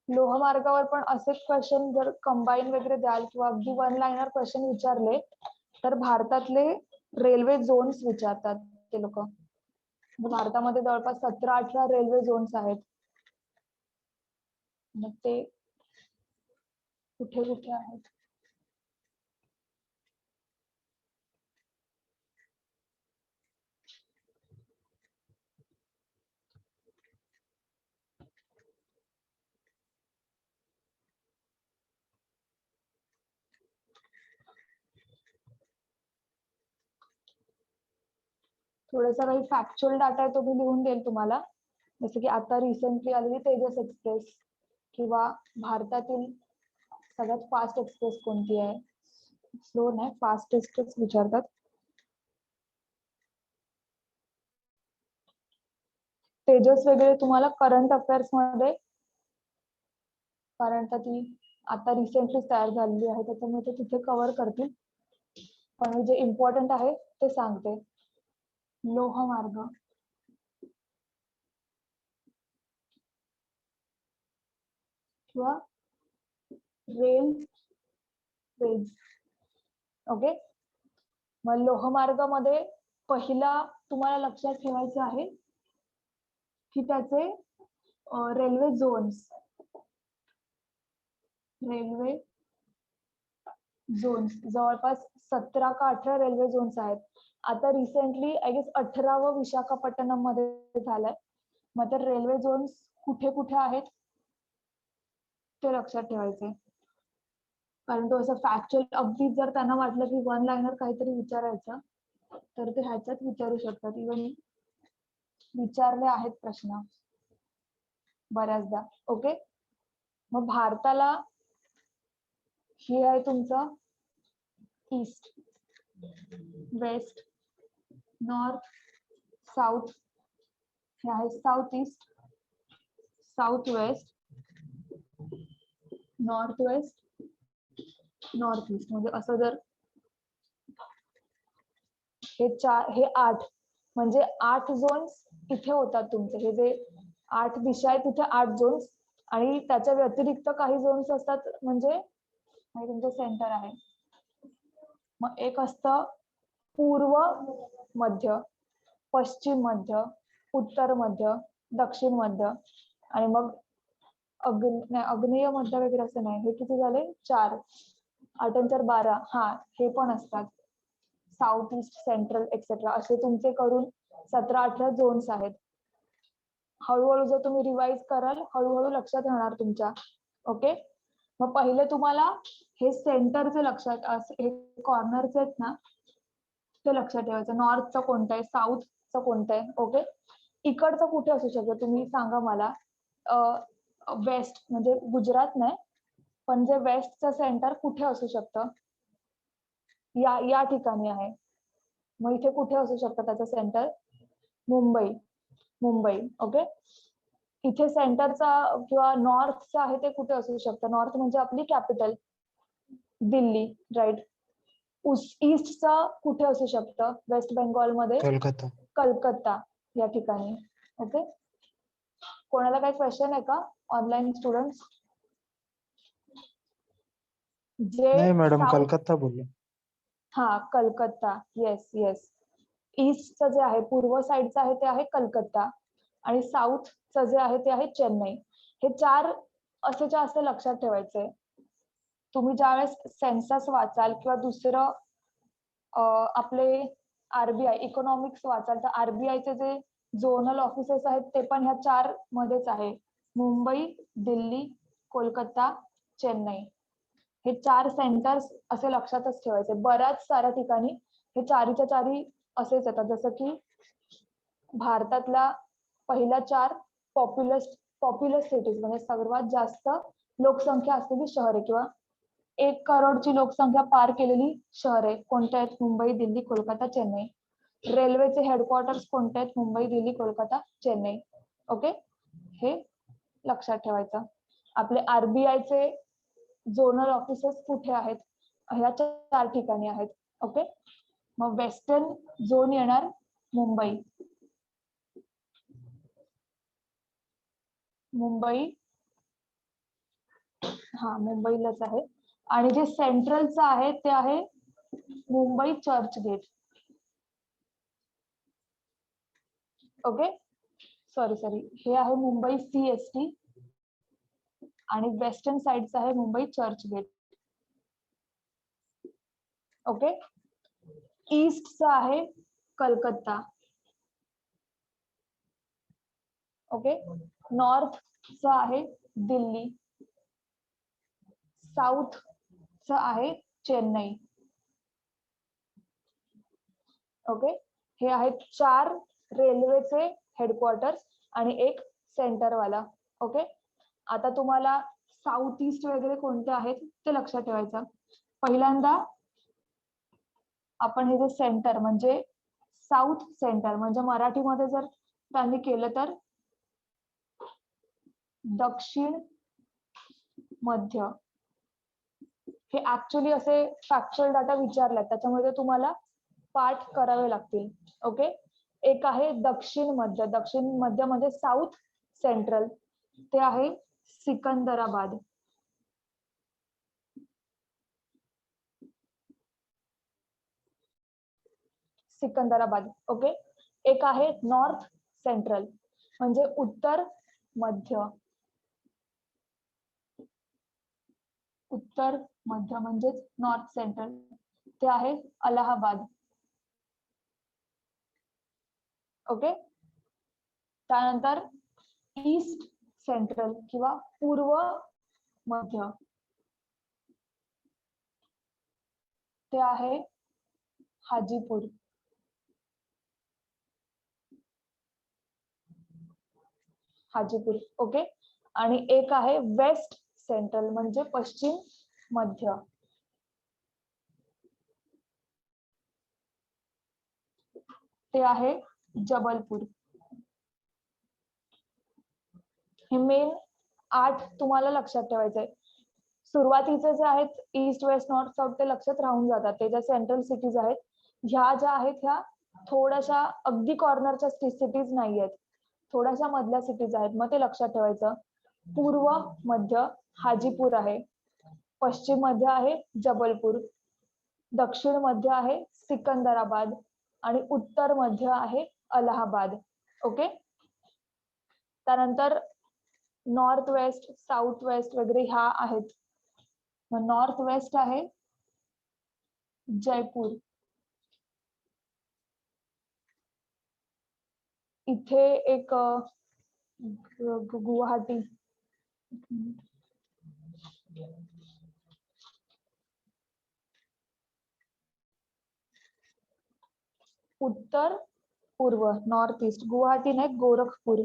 लोहमार्गावर पण असे क्वेश्चन जर कंबाईन वगैरे द्याल किंवा अगदी वन लाईनर क्वेश्चन विचारले तर भारतातले रेल्वे झोन्स विचारतात ते लोक. भारतामध्ये जवळपास 17-18 रेल्वे झोन्स आहेत. मग ते कुठे कुठे आहेत. थोडासा काही फॅक्च्युअल डाटा आहे तो मी लिहून देईल तुम्हाला. जसं की आता रिसेंटली आलेली तेजस एक्सप्रेस किंवा भारतातील सगळ्यात फास्ट एक्सप्रेस कोणती आहे. स्लो नाही, फास्ट एक्सप्रेस विचारतात. तेजस वगैरे तुम्हाला करंट अफेअर्स मध्ये, कारण ती आता रिसेंटली तयार झालेली आहे त्याच्यामुळे ते तिथे कव्हर करतील. पण जे इम्पॉर्टंट आहे ते सांगते. लोहमार्ग, किंवा रेल वेज. ओके, मग लोहमार्गामध्ये पहिला तुम्हाला लक्षात ठेवायचं आहे की त्याचे रेल्वे झोन्स, रेल्वे झोन्स जवळपास 17 का 18 रेल्वे झोन्स आहेत. आता रिसेंटली आय गेस 18वं विशाखापट्टणम मध्ये झालंय. मग तर रेल्वे झोन्स कुठे कुठे आहेत ते लक्षात ठेवायचे. कारण तो असं फॅक्च्युअल अगदी जर त्यांना वाटलं की वन लाईनर काहीतरी विचारायचं तर ते ह्याच्यात विचारू शकतात. इव्हन विचारले आहेत प्रश्न बऱ्याचदा. ओके, मग भारताला हे आहे तुमचं ईस्ट, वेस्ट, नॉर्थ, साऊथ. हे आहे south east, south west, north west, north east. म्हणजे असं जर हे 8 म्हणजे 8 झोन्स इथे होतात तुमचे. हे जे 8 दिशा आहेत तिथे 8 झोन्स आणि त्याच्या व्यतिरिक्त काही झोन्स असतात म्हणजे तुमचं सेंटर आहे. मग एक असतं पूर्व मध्य, पश्चिम मध्य, उत्तर मध्य, दक्षिण मध्य आणि मग आग्नेय मध्य वगैरे असं नाही. हे किती झाले 4, 8 आणि 4 12. हा हे पण असतात साऊथ ईस्ट, सेंट्रल एक्सेट्रा असे तुमचे करून 17-18 झोन्स आहेत. हळूहळू जर तुम्ही रिवाइज कराल हळूहळू लक्षात राहणार तुमच्या. ओके, मग पहिले तुम्हाला हे सेंटरचे लक्षात, हे कॉर्नरचे आहेत ना ते लक्षात ठेवायचं. नॉर्थचं कोणतं आहे, साऊथचं कोणतं आहे. ओके, इकडचं कुठे असू शकतं तुम्ही सांगा मला. वेस्ट म्हणजे गुजरात नाही पण जे वेस्टचं सेंटर कुठे असू शकतं, या ठिकाणी आहे. मग इथे कुठे असू शकतं त्याचं सेंटर, मुंबई. ओके, इथे सेंटरचा किंवा नॉर्थचा आहे ते कुठे असू शकतं. नॉर्थ म्हणजे आपली कॅपिटल दिल्ली, राईट. ईस्टचा कुठे असू शकतं, वेस्ट बेंगॉल मध्ये कलकत्ता या ठिकाणी. ओके, कोणाला काही क्वेश्चन आहे का ऑनलाईन स्टुडंट्स? नाही मॅडम, कलकत्ता बोलले. हा कलकत्ता, येस. ईस्टचं जे आहे पूर्व साईडचं आहे ते आहे कलकत्ता आणि साऊथचं जे आहे ते आहे चेन्नई. हे 4 असे लक्षात ठेवायचे. तुम्ही ज्यावेळेस सेन्सस वाचाल किंवा दुसरं आपले आरबीआय इकॉनॉमिक्स वाचाल तर आरबीआयचे जे झोनल ऑफिसेस आहेत ते पण ह्या 4 मध्येच आहे. मुंबई, दिल्ली, कोलकाता, चेन्नई. हे 4 सेंटर्स असे लक्षातच ठेवायचे. बऱ्याच साऱ्या ठिकाणी हे 4च्या 4 असेच येतात. जसं की भारतातल्या पहिल्या 4 पॉप्युलस सिटीज म्हणजे सर्वात जास्त लोकसंख्या असलेली शहरे किंवा 1 करोडची लोकसंख्या पार केलेली शहरे कोणत्या आहेत, मुंबई, दिल्ली, कोलकाता, चेन्नई. रेल्वेचे हेडक्वार्टर्स कोणते आहेत, मुंबई, दिल्ली, कोलकाता, चेन्नई. ओके, हे लक्षात ठेवायचं. आपले आरबीआयचे झोनल ऑफिसेस कुठे आहेत, ह्या 4 ठिकाणी आहेत. ओके, मग वेस्टर्न झोन येणार मुंबई, मुंबईलाच आहे. आणि जे सेंट्रलचं आहे ते आहे मुंबई चर्चगेट. ओके, सॉरी हे आहे मुंबई CST आणि वेस्टर्न साइडचं आहे मुंबई चर्चगेट. ओके, ईस्टचं आहे कलकत्ता. ओके, नॉर्थचं आहे दिल्ली, साऊथचं आहे चेन्नई. ओके, हे आहेत 4 रेल्वेचे हेडक्वार्टर्स आणि एक सेंटरवाला. ओके, आता तुम्हाला साऊथ ईस्ट वगैरे कोणते आहेत ते लक्षात ठेवायचं. पहिल्यांदा आपण हे जे सेंटर म्हणजे साऊथ सेंटर म्हणजे मराठीमध्ये जर त्यांनी केलं तर दक्षिण मध्य. हे ऍक्च्युअली असे फॅक्च्युअल डाटा विचारलाय त्याच्यामध्ये तुम्हाला पाठ करावे लागतील. ओके, एक आहे दक्षिण मध्य म्हणजे साऊथ सेंट्रल, ते आहे सिकंदराबाद. ओके, एक आहे नॉर्थ सेंट्रल म्हणजे उत्तर मध्य. मध्य म्हणजेच नॉर्थ सेंट्रल, ते आहे अलाहाबाद. ओके. त्यानंतर ईस्ट सेंट्रल किंवा पूर्व मध्य, ते आहे हाजीपूर. हाजीपूर. ओके. आणि एक आहे वेस्ट सेंट्रल म्हणजे पश्चिम मध्य, ते आहे जबलपूर. हे मेन 8 तुम्हाला लक्षात ठेवायचंय. सुरुवातीचे जे आहेत ईस्ट वेस्ट नॉर्थ साऊथ ते लक्षात राहून जातात. ते ज्या सेंट्रल सिटीज आहेत, ह्या ज्या आहेत ह्या थोड्याशा अगदी कॉर्नरच्या सिटीज नाही आहेत, थोड्याशा मधल्या सिटीज आहेत, मग ते लक्षात ठेवायचं. पूर्व मध्य हाजीपूर आहे, पश्चिम मध्य आहे जबलपूर, दक्षिण मध्य आहे सिकंदराबाद आणि उत्तर मध्य आहे अलाहाबाद. ओके. त्यानंतर नॉर्थ वेस्ट साऊथ वेस्ट वगैरे ह्या आहेत. नॉर्थ वेस्ट आहे जयपूर, इथे एक गुवाहाटी, उत्तर पूर्व नॉर्थ ईस्ट गुवाहाटी नाही गोरखपूर.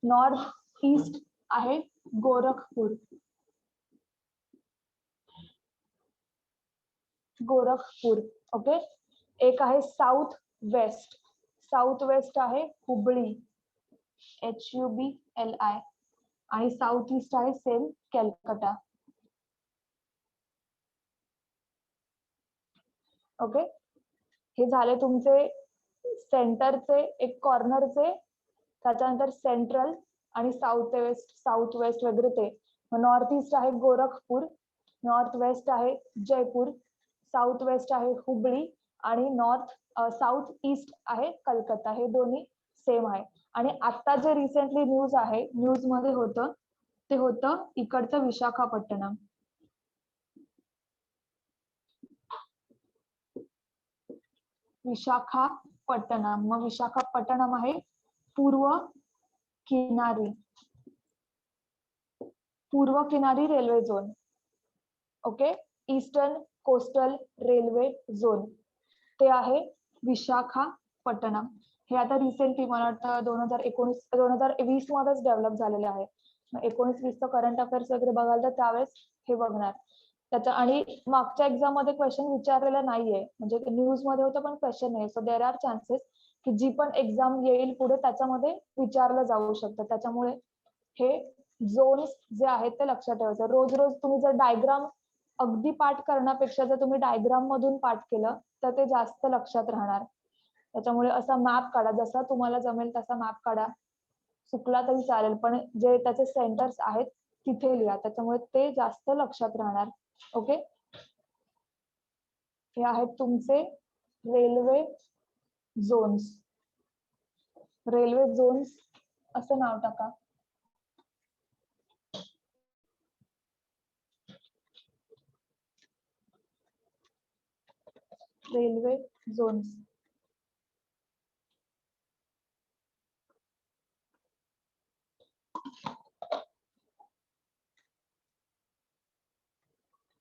नॉर्थ ईस्ट आहे गोरखपूर. गोरखपूर. ओके. एक आहे साऊथ वेस्ट, साऊथ वेस्ट आहे हुबळी, HUBLI, आणि साऊथ ईस्ट आहे सेम कॅलकटा. ओके. हे झाले तुमचे सेंटरचे, एक कॉर्नरचे, त्याच्यानंतर सेंट्रल आणि साऊथ वेस्ट वगैरे ते. नॉर्थ ईस्ट आहे गोरखपूर, नॉर्थ वेस्ट आहे जयपूर, साऊथ वेस्ट आहे हुबळी आणि साऊथ ईस्ट आहे कलकत्ता. हे दोन्ही सेम आहे. आणि आता जे रिसेंटली न्यूज आहे, न्यूज मध्ये होतं ते होतं इकडचं विशाखापट्टणम. विशाखापट्टणम. मग विशाखापट्टणम आहे पूर्व किनारी, पूर्व किनारी railway zone. Okay. Eastern coastal railway zone, ते आहे विशाखापट्टणम. हे आता रिसेंटली मला वाटतं 2020 मध्येच डेव्हलप झालेले आहे. 19-20 करंट अफेअर्स वगैरे बघाल तर त्यावेळेस हे बघणार. त्याच्या आणि मागच्या एक्झाम मध्ये क्वेश्चन विचारलेला नाहीये, म्हणजे न्यूज मध्ये होतं पण क्वेश्चन नाही. सो देर आर चान्सेस की जी पण एक्झाम येईल पुढे त्याच्यामध्ये विचारलं जाऊ शकतं. त्याच्यामुळे हे झोन्स जे आहेत ते लक्षात ठेवायचं. रोज रोज तुम्ही जर डायग्राम अगदी पाठ करण्यापेक्षा जर तुम्ही डायग्राम मधून पाठ केलं तर ते जास्त लक्षात राहणार. त्याच्यामुळे असा मॅप काढा, जसा तुम्हाला जमेल तसा मॅप काढा, चुकला तरी चालेल पण जे त्याचे सेंटर्स आहेत तिथे लिहा, त्याच्यामुळे ते जास्त लक्षात राहणार. ओके. हे आहेत तुमचे रेल्वे झोन्स. रेल्वे झोन्स असं नाव टाका. Railway zones.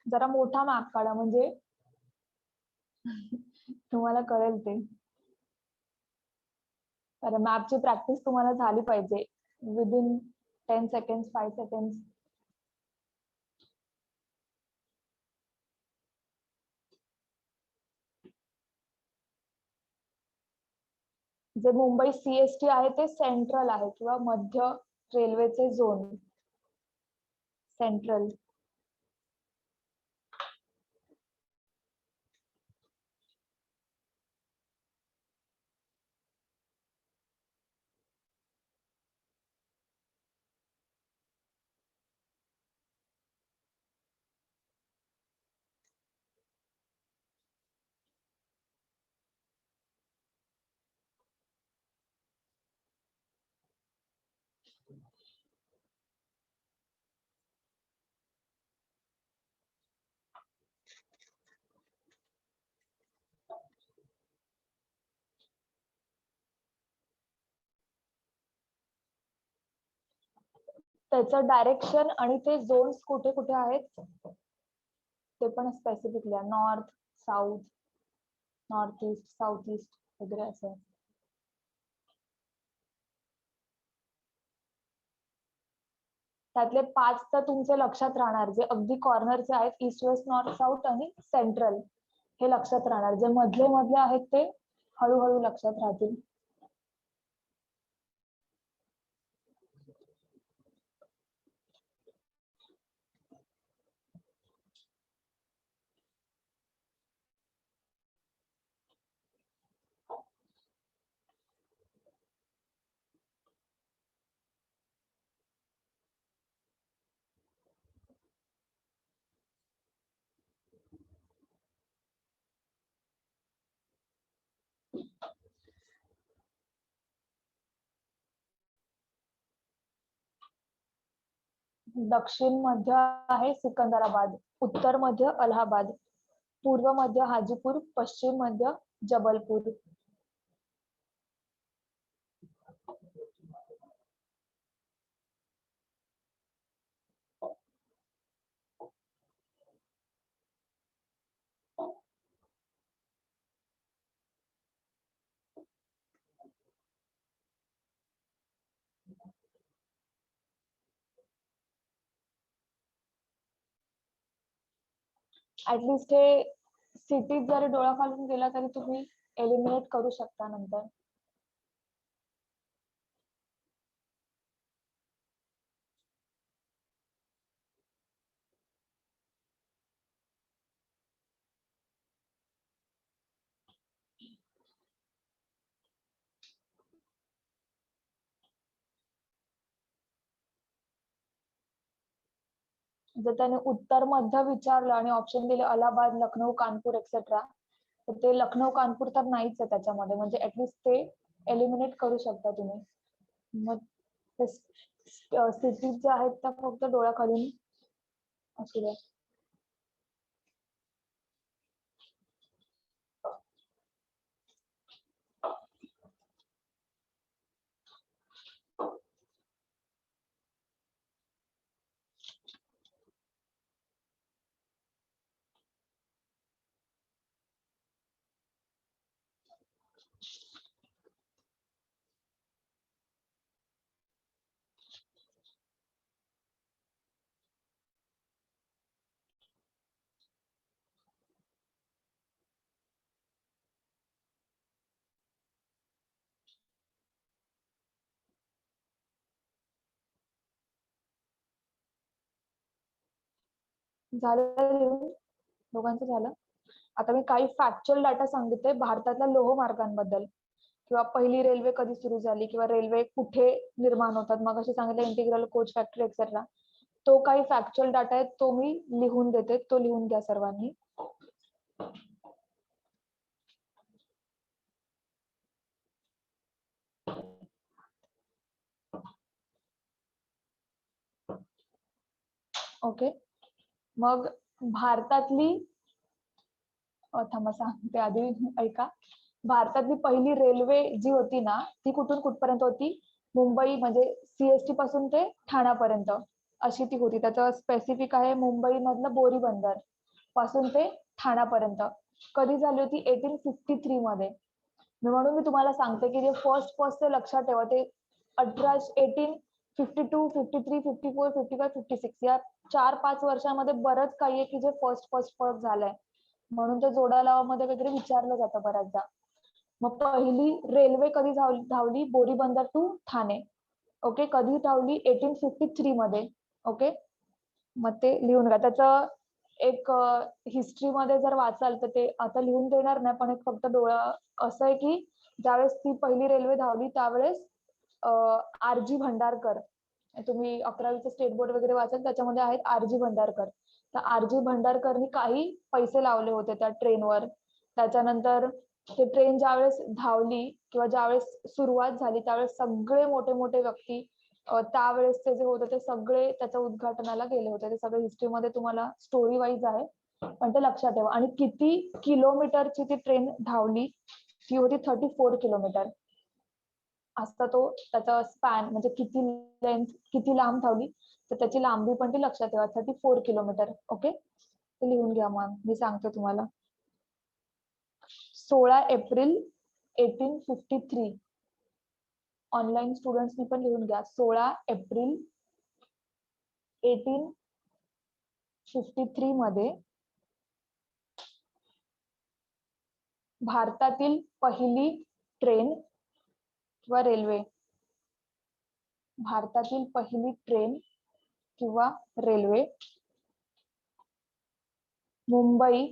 जरा मोठा मॅप काढा म्हणजे तुम्हाला कळेल ते. कारण मॅपची प्रॅक्टिस तुम्हाला झाली पाहिजे विदिन 10 सेकंड 5 सेकंड. जे मुंबई CST आहे ते सेंट्रल आहे किंवा मध्य रेल्वेचे झोन, सेंट्रल. त्याचं डायरेक्शन आणि ते झोन्स कुठे कुठे आहेत ते पण स्पेसिफिकली आहे. North, south, north east, south east वगैरे असं. त्यातले 5 तर तुमचे लक्षात राहणार, जे अगदी कॉर्नरचे आहेत, ईस्ट, वेस्ट, नॉर्थ, साऊथ आणि सेंट्रल, हे लक्षात राहणार. जे मधले मधले आहेत ते हळूहळू लक्षात राहतील. दक्षिण मध्य आहे सिकंदराबाद, उत्तर मध्य अलाहाबाद, पूर्व मध्य हाजीपूर, पश्चिम मध्य जबलपूर. ऍटलिस्ट हे सिटीत जरी डोळा घालून गेला तरी तुम्ही एलिमिनेट करू शकता नंतर. जर त्याने उत्तर मध्य विचारलं आणि ऑप्शन दिले अलाहाबाद, लखनौ, कानपूर एक्सेट्रा, तर ते लखनौ कानपूर तर नाहीच आहे त्याच्यामध्ये, म्हणजे ऍटलिस्ट ते एलिमिनेट करू शकता तुम्ही. मग सिटीज ज्या आहेत त्या फक्त डोळ्याखालून असू द्या. झालं, दोघांचं झालं. आता मी काही फॅक्च्युअल डाटा सांगितले भारतातल्या लोह मार्गांबद्दल, किंवा पहिली रेल्वे कधी सुरू झाली, किंवा रेल्वे कुठे निर्माण होतात. मग असे सांगितलं इंटिग्रल कोच फॅक्टरी एक्सेट्रा. तो काही फॅक्च्युअल डाटा आहे, तो मी लिहून देते, तो लिहून घ्या सर्वांनी. ओके, मग भारतातली थांबा सांगते आधी, ऐका. भारतातली पहिली रेल्वे जी होती ना, ती कुठून कुठपर्यंत होती? मुंबई म्हणजे सीएसटी पासून ते ठाण्यापर्यंत अशी ती होती. त्याचं स्पेसिफिक आहे मुंबई मधलं बोरी बंदर पासून ते ठाण्यापर्यंत. कधी झाली होती? 1853 मध्ये. म्हणून मी तुम्हाला सांगते की जे फर्स्ट ते लक्षात ठेवा, ते 1852, 53, 54, 55, 56 या 4-5 वर्षांमध्ये बरंच काही आहे की जे फर्स्ट झालंय. म्हणून ते जोड्या लावामध्ये वगैरे विचारलं जातं बऱ्याचदा. मग पहिली रेल्वे कधी धावली? बोरी बंदर टू ठाणे. ओके, कधी धावली? 1853 मध्ये. ओके, मग ते लिहून घ्या. त्याचं एक हिस्ट्री मध्ये जर वाचाल तर ते आता लिहून देणार नाही, पण एक फक्त डोळा असं आहे की ज्यावेळेस ती पहिली रेल्वे धावली त्यावेळेस आरजी भंडारकर, तुम्ही 11वीचं स्टेट बोर्ड वगैरे वाचाल त्याच्यामध्ये आहेत आरजी भंडारकर. तर आरजी भंडारकरनी काही पैसे लावले होते त्या ट्रेनवर. त्याच्यानंतर ते ट्रेन ज्यावेळेस धावली किंवा ज्यावेळेस सुरुवात झाली त्यावेळेस सगळे मोठे मोठे व्यक्ती त्यावेळेस ते जे होते ते सगळे त्याच्या उद्घाटनाला गेले होते. ते सगळे हिस्ट्रीमध्ये तुम्हाला स्टोरी वाईज आहे, पण ते लक्षात ठेवा. आणि किती किलोमीटरची ती ट्रेन धावली? ती होती 34 किलोमीटर. असता तो त्याचा स्पॅन म्हणजे किती लेंथ किती लांब धावली तर त्याची लांबी पण ती लक्षात ठेवा 34 किलोमीटर. ओके, ते लिहून घ्या. मग मी सांगते तुम्हाला. 16 एप्रिल 1853. ऑनलाईन स्टुडंट्सनी पण लिहून घ्या. 16 एप्रिल 1853 मध्ये भारतातील पहिली ट्रेन किंवा रेल्वे, भारतातील पहिली ट्रेन किंवा रेल्वे मुंबई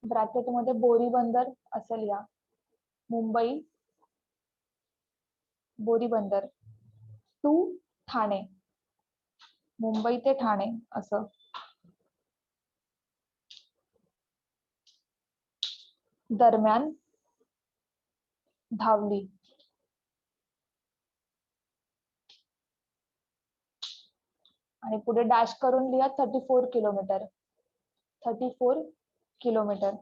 ब्रॅकेटमध्ये बोरीबंदर असेल या, मुंबई बोरीबंदर टू ठाणे, मुंबई ते ठाणे असं दरम्यान धावली. आणि पुढे डॅश करून लिहा 34 किलोमीटर, 34 किलोमीटर.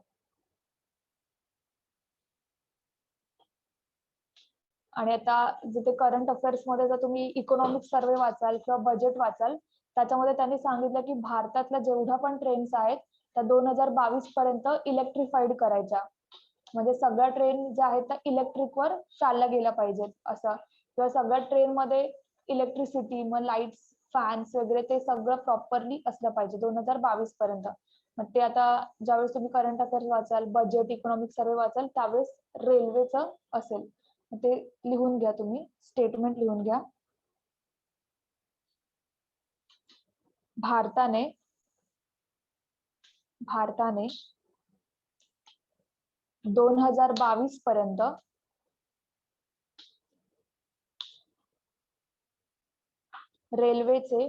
आणि आता जिथे करंट अफेअर्स मध्ये जर तुम्ही इकॉनॉमिक सर्वे वाचाल किंवा बजेट वाचाल त्याच्यामध्ये त्यांनी सांगितलं की भारतातल्या जेवढ्या पण ट्रेन्स आहेत त्या 2022 पर्यंत इलेक्ट्रिफाईड करायच्या. म्हणजे सगळ्या ट्रेन ज्या आहेत त्या इलेक्ट्रिकवर चालल्या गेल्या पाहिजेत असं, किंवा सगळ्या ट्रेन मध्ये इलेक्ट्रिसिटी मग लाईट्स फॅन्स वगैरे ते सगळं प्रॉपरली असलं पाहिजे 2022 पर्यंत. मग ते आता ज्यावेळेस तुम्ही करंट अफेअर्स वाचाल बजेट इकॉनॉमिक सर्वे वाचाल त्यावेळेस रेल्वेचं असेल. ते लिहून घ्या तुम्ही, स्टेटमेंट लिहून घ्या. भारताने 2022 पर्यंत रेल्वेचे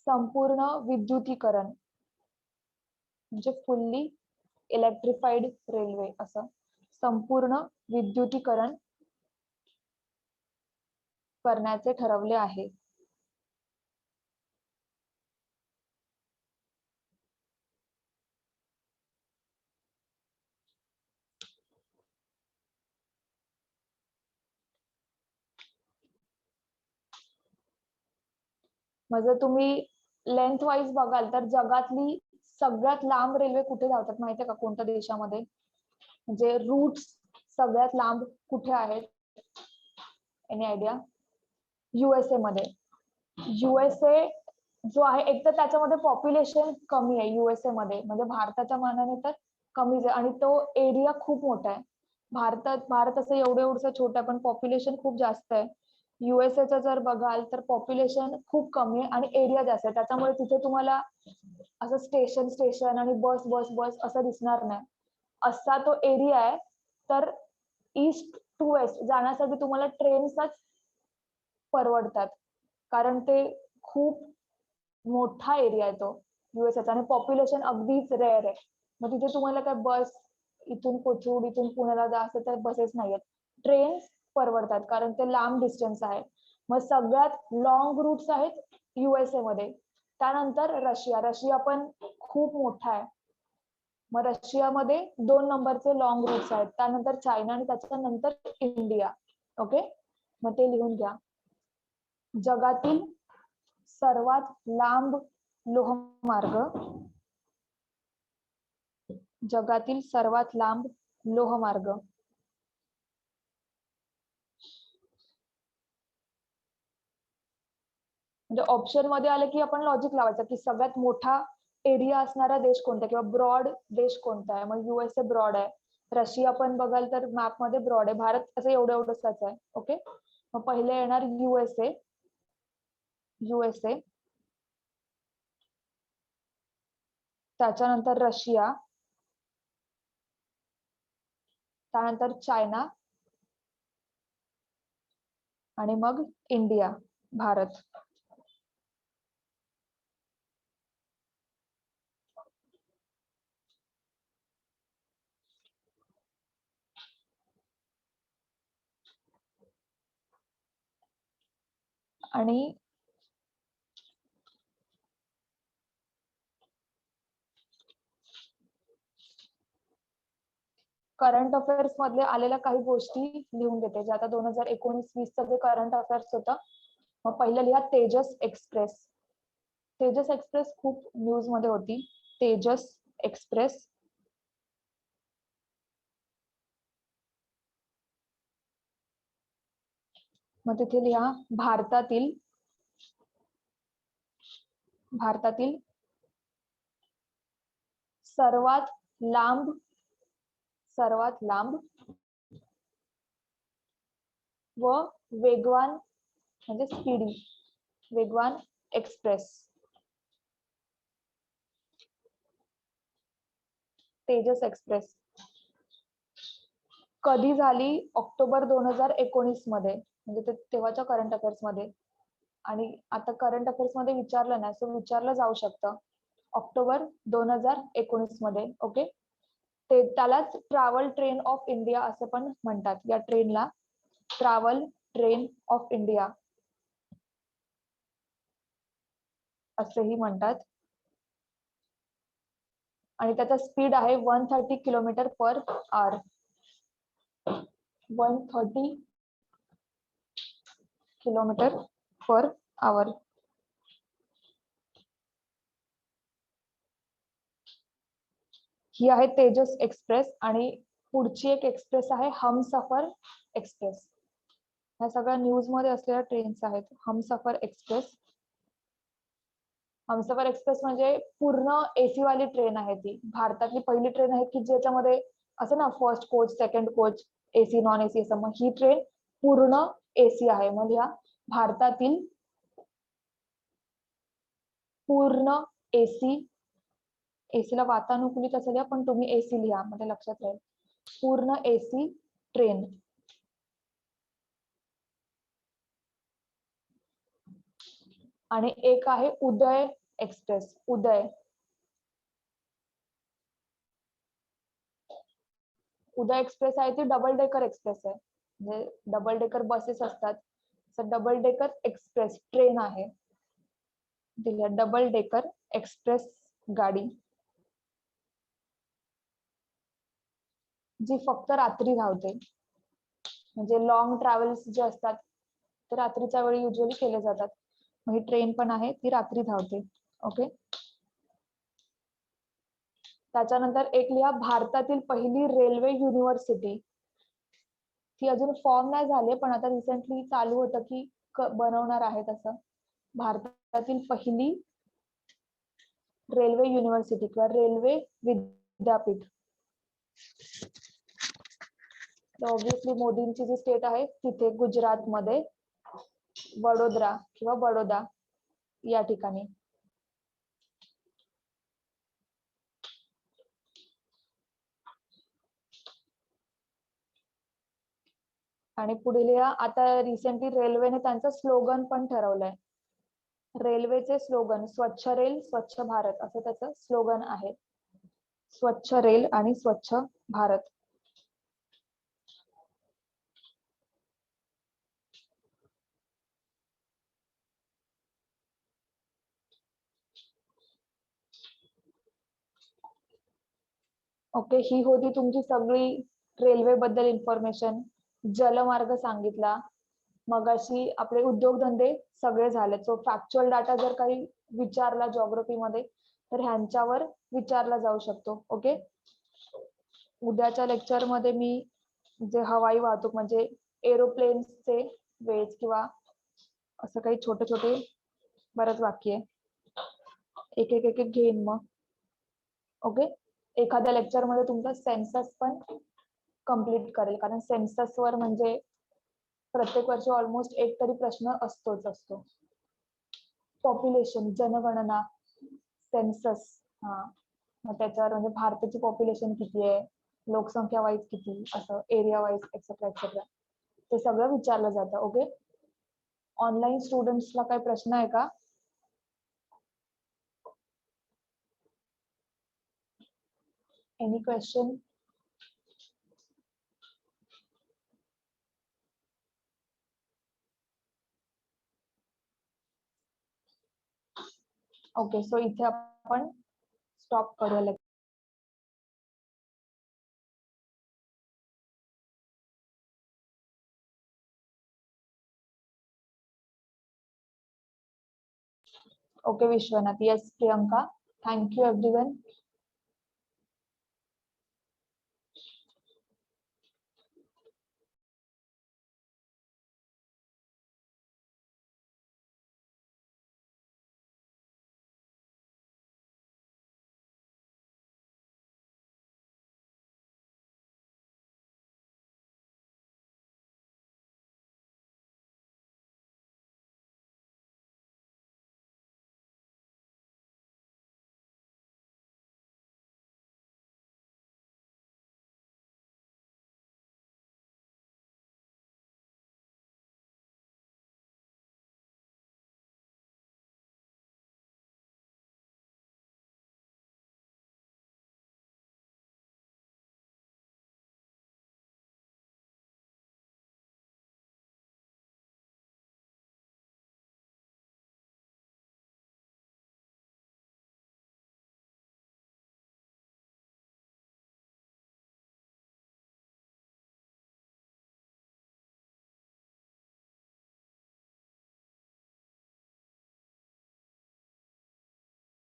संपूर्ण विद्युतीकरण म्हणजे फुल्ली इलेक्ट्रिफाईड रेल्वे असं संपूर्ण विद्युतीकरण करण्याचे ठरवले आहे. म्हणजे तुम्ही लेंथ वाईज बघाल तर जगातली सगळ्यात लांब रेल्वे कुठे धावतात माहितीये का, कोणत्या देशामध्ये? म्हणजे रूट्स सगळ्यात लांब कुठे आहेत? Any idea? युएसए मध्ये. युएसए जो आहे एक तर त्याच्यामध्ये पॉप्युलेशन कमी आहे युएसए मध्ये, म्हणजे भारताच्या मानाने तर कमीच आहे आणि तो एरिया खूप मोठा आहे. भारत असं एवढंसं छोटं आहे पण पॉप्युलेशन खूप जास्त आहे. युएसएचं जर बघाल तर पॉप्युलेशन खूप कमी आहे आणि एरिया जास्त आहे, त्याच्यामुळे तिथे तुम्हाला असं स्टेशन आणि बस बस बस असं दिसणार नाही. असा तो एरिया आहे. तर ईस्ट टू वेस्ट जाण्यासाठी तुम्हाला ट्रेन्सच परवडतात कारण ते खूप मोठा एरिया आहे तो युएसएचा आणि पॉप्युलेशन अगदीच रेअर आहे. मग तिथे तुम्हाला काय बस इथून कोथरूड इथून पुण्याला जा असं तर बसेस नाहीयेत. ट्रेन्स परवडतात कारण ते लांब डिस्टन्स आहे. मग सगळ्यात लॉंग रूट्स आहेत युएसए मध्ये. त्यानंतर रशिया पण खूप मोठा आहे. मग रशियामध्ये 2 नंबरचे लॉंग रूट्स आहेत. त्यानंतर चायना आणि त्याच्यानंतर इंडिया. ओके, मग ते लिहून घ्या. जगातील सर्वात लांब लोहमार्ग, जगातील सर्वात लांब लोहमार्ग म्हणजे ऑप्शन मध्ये आलं की आपण लॉजिक लावायचं की सगळ्यात मोठा एरिया असणारा देश कोणता किंवा ब्रॉड देश कोणता आहे. मग युएसए ब्रॉड आहे, रशिया पण बघाल तर मॅप मध्ये ब्रॉड आहे, भारत असं एवढंच आहे. ओके, मग पहिले येणार युएसए, त्याच्यानंतर रशिया, त्यानंतर चायना आणि मग इंडिया भारत. आणि करंट अफेअर्स मधले आलेल्या काही गोष्टी लिहून देते, जे आता 2019-20चं जे करंट अफेअर्स होतं. मग पहिलं लिहा तेजस एक्सप्रेस. तेजस एक्सप्रेस खूप न्यूज मध्ये होती. तेजस एक्सप्रेस. मग तिथे लिहा भारतातील सर्वात लांब व वेगवान म्हणजे स्पीडी वेगवान एक्सप्रेस तेजस एक्सप्रेस कधी झाली? ऑक्टोबर 2019 मध्ये, म्हणजे तेव्हाच्या करंट अफेअर्स मध्ये. आणि आता करंट अफेअर्स मध्ये विचारलं ना, सो विचारलं जाऊ शकतं ऑक्टोबर 2019 मध्ये. ओके, ते त्यालाच ट्रॅव्हल ट्रेन ऑफ इंडिया असं पण म्हणतात. या ट्रेनला ट्रॅव्हल ट्रेन ऑफ इंडिया असेही म्हणतात. आणि त्याचा स्पीड आहे 130 kilometre per hour. 130 kilometre per hour. ही आहे तेजस एक्सप्रेस. आणि पुढची एक एक्सप्रेस आहे हमसफर एक्सप्रेस. ह्या सगळ्या न्यूज मध्ये असलेल्या ट्रेन्स आहेत. हमसफर एक्सप्रेस. हमसफर एक्सप्रेस म्हणजे पूर्ण एसी वाली ट्रेन आहे. ती भारतातली पहिली ट्रेन आहे की ज्याच्यामध्ये असं ना first coach, second coach, AC, non AC असं. मग ही ट्रेन पूर्ण एसी आहे. मग ह्या भारतातील पूर्ण एसी, एसीला वातानुकूलित असं लिहा, पण तुम्ही एसी लिहा म्हणजे लक्षात राहील. पूर्ण एसी ट्रेन. आणि एक आहे उदय एक्सप्रेस. उदय एक्सप्रेस आहे ती डबल डेकर एक्सप्रेस आहे. म्हणजे डबल डेकर बसेस असतात, डबल डेकर एक्सप्रेस ट्रेन आहे. डबल डेकर एक्सप्रेस गाडी जी फक्त रात्री धावते. म्हणजे लॉंग ट्रॅव्हल्स जे असतात ते रात्रीच्या वेळी युजली केले जातात. मग ही ट्रेन पण आहे, ती रात्री धावते. ओके, त्याच्यानंतर एक लिहा भारतातील पहिली रेल्वे युनिव्हर्सिटी. ती अजून फॉर्म नाही झाले, पण आता रिसेंटली चालू होतं की बनवणार आहे तसं. भारतातील पहिली रेल्वे युनिव्हर्सिटी किंवा रेल्वे विद्यापीठ. ऑब्विसली मोदींची जी स्टेट आहे तिथे गुजरातमध्ये वडोदरा किंवा बडोदा या ठिकाणी. आणि पुढे आता रिसेंटली रेल्वेने त्यांचं स्लोगन पण ठरवलंय. रेल्वेचे स्लोगन स्वच्छ रेल स्वच्छ भारत असं त्याचं स्लोगन आहे. स्वच्छ रेल आणि स्वच्छ भारत. ओके, ही होती तुमची सगळी रेल्वे बद्दल इन्फॉर्मेशन. जलमार्ग सांगितला. मगाशी आपले उद्योगधंदे सगळे झाले. सो फॅक्च्युअल डाटा जर काही विचारला जॉग्रफी मध्ये तर ह्यांच्यावर विचारला जाऊ शकतो. ओके, उद्याच्या लेक्चर मध्ये मी जे हवाई वाहतूक म्हणजे एरोप्लेन्सचे वेज किंवा असं काही छोटे छोटे बरंच वाक्य एक एक एक एक घेईन मग. ओके, एखाद्या लेक्चर मध्ये तुमचा सेन्सस पण कम्प्लीट करेल, कारण सेन्सस वर म्हणजे प्रत्येक वर्षी ऑलमोस्ट एक तरी प्रश्न असतो. पॉप्युलेशन, जनगणना, सेन्सस. हा, मग त्याच्यावर म्हणजे भारताची पॉप्युलेशन किती आहे, लोकसंख्या वाईज किती, असं एरिया वाईज एक्सेट्रा एक्सेट्रा ते सगळं विचारलं जातं. ओके, ऑनलाईन स्टुडंट्सला काही प्रश्न आहे का? Any question? ओके, सो इथे आपण स्टॉप करूया. Okay, Vishwanath. Yes, Priyanka. Thank you, everyone.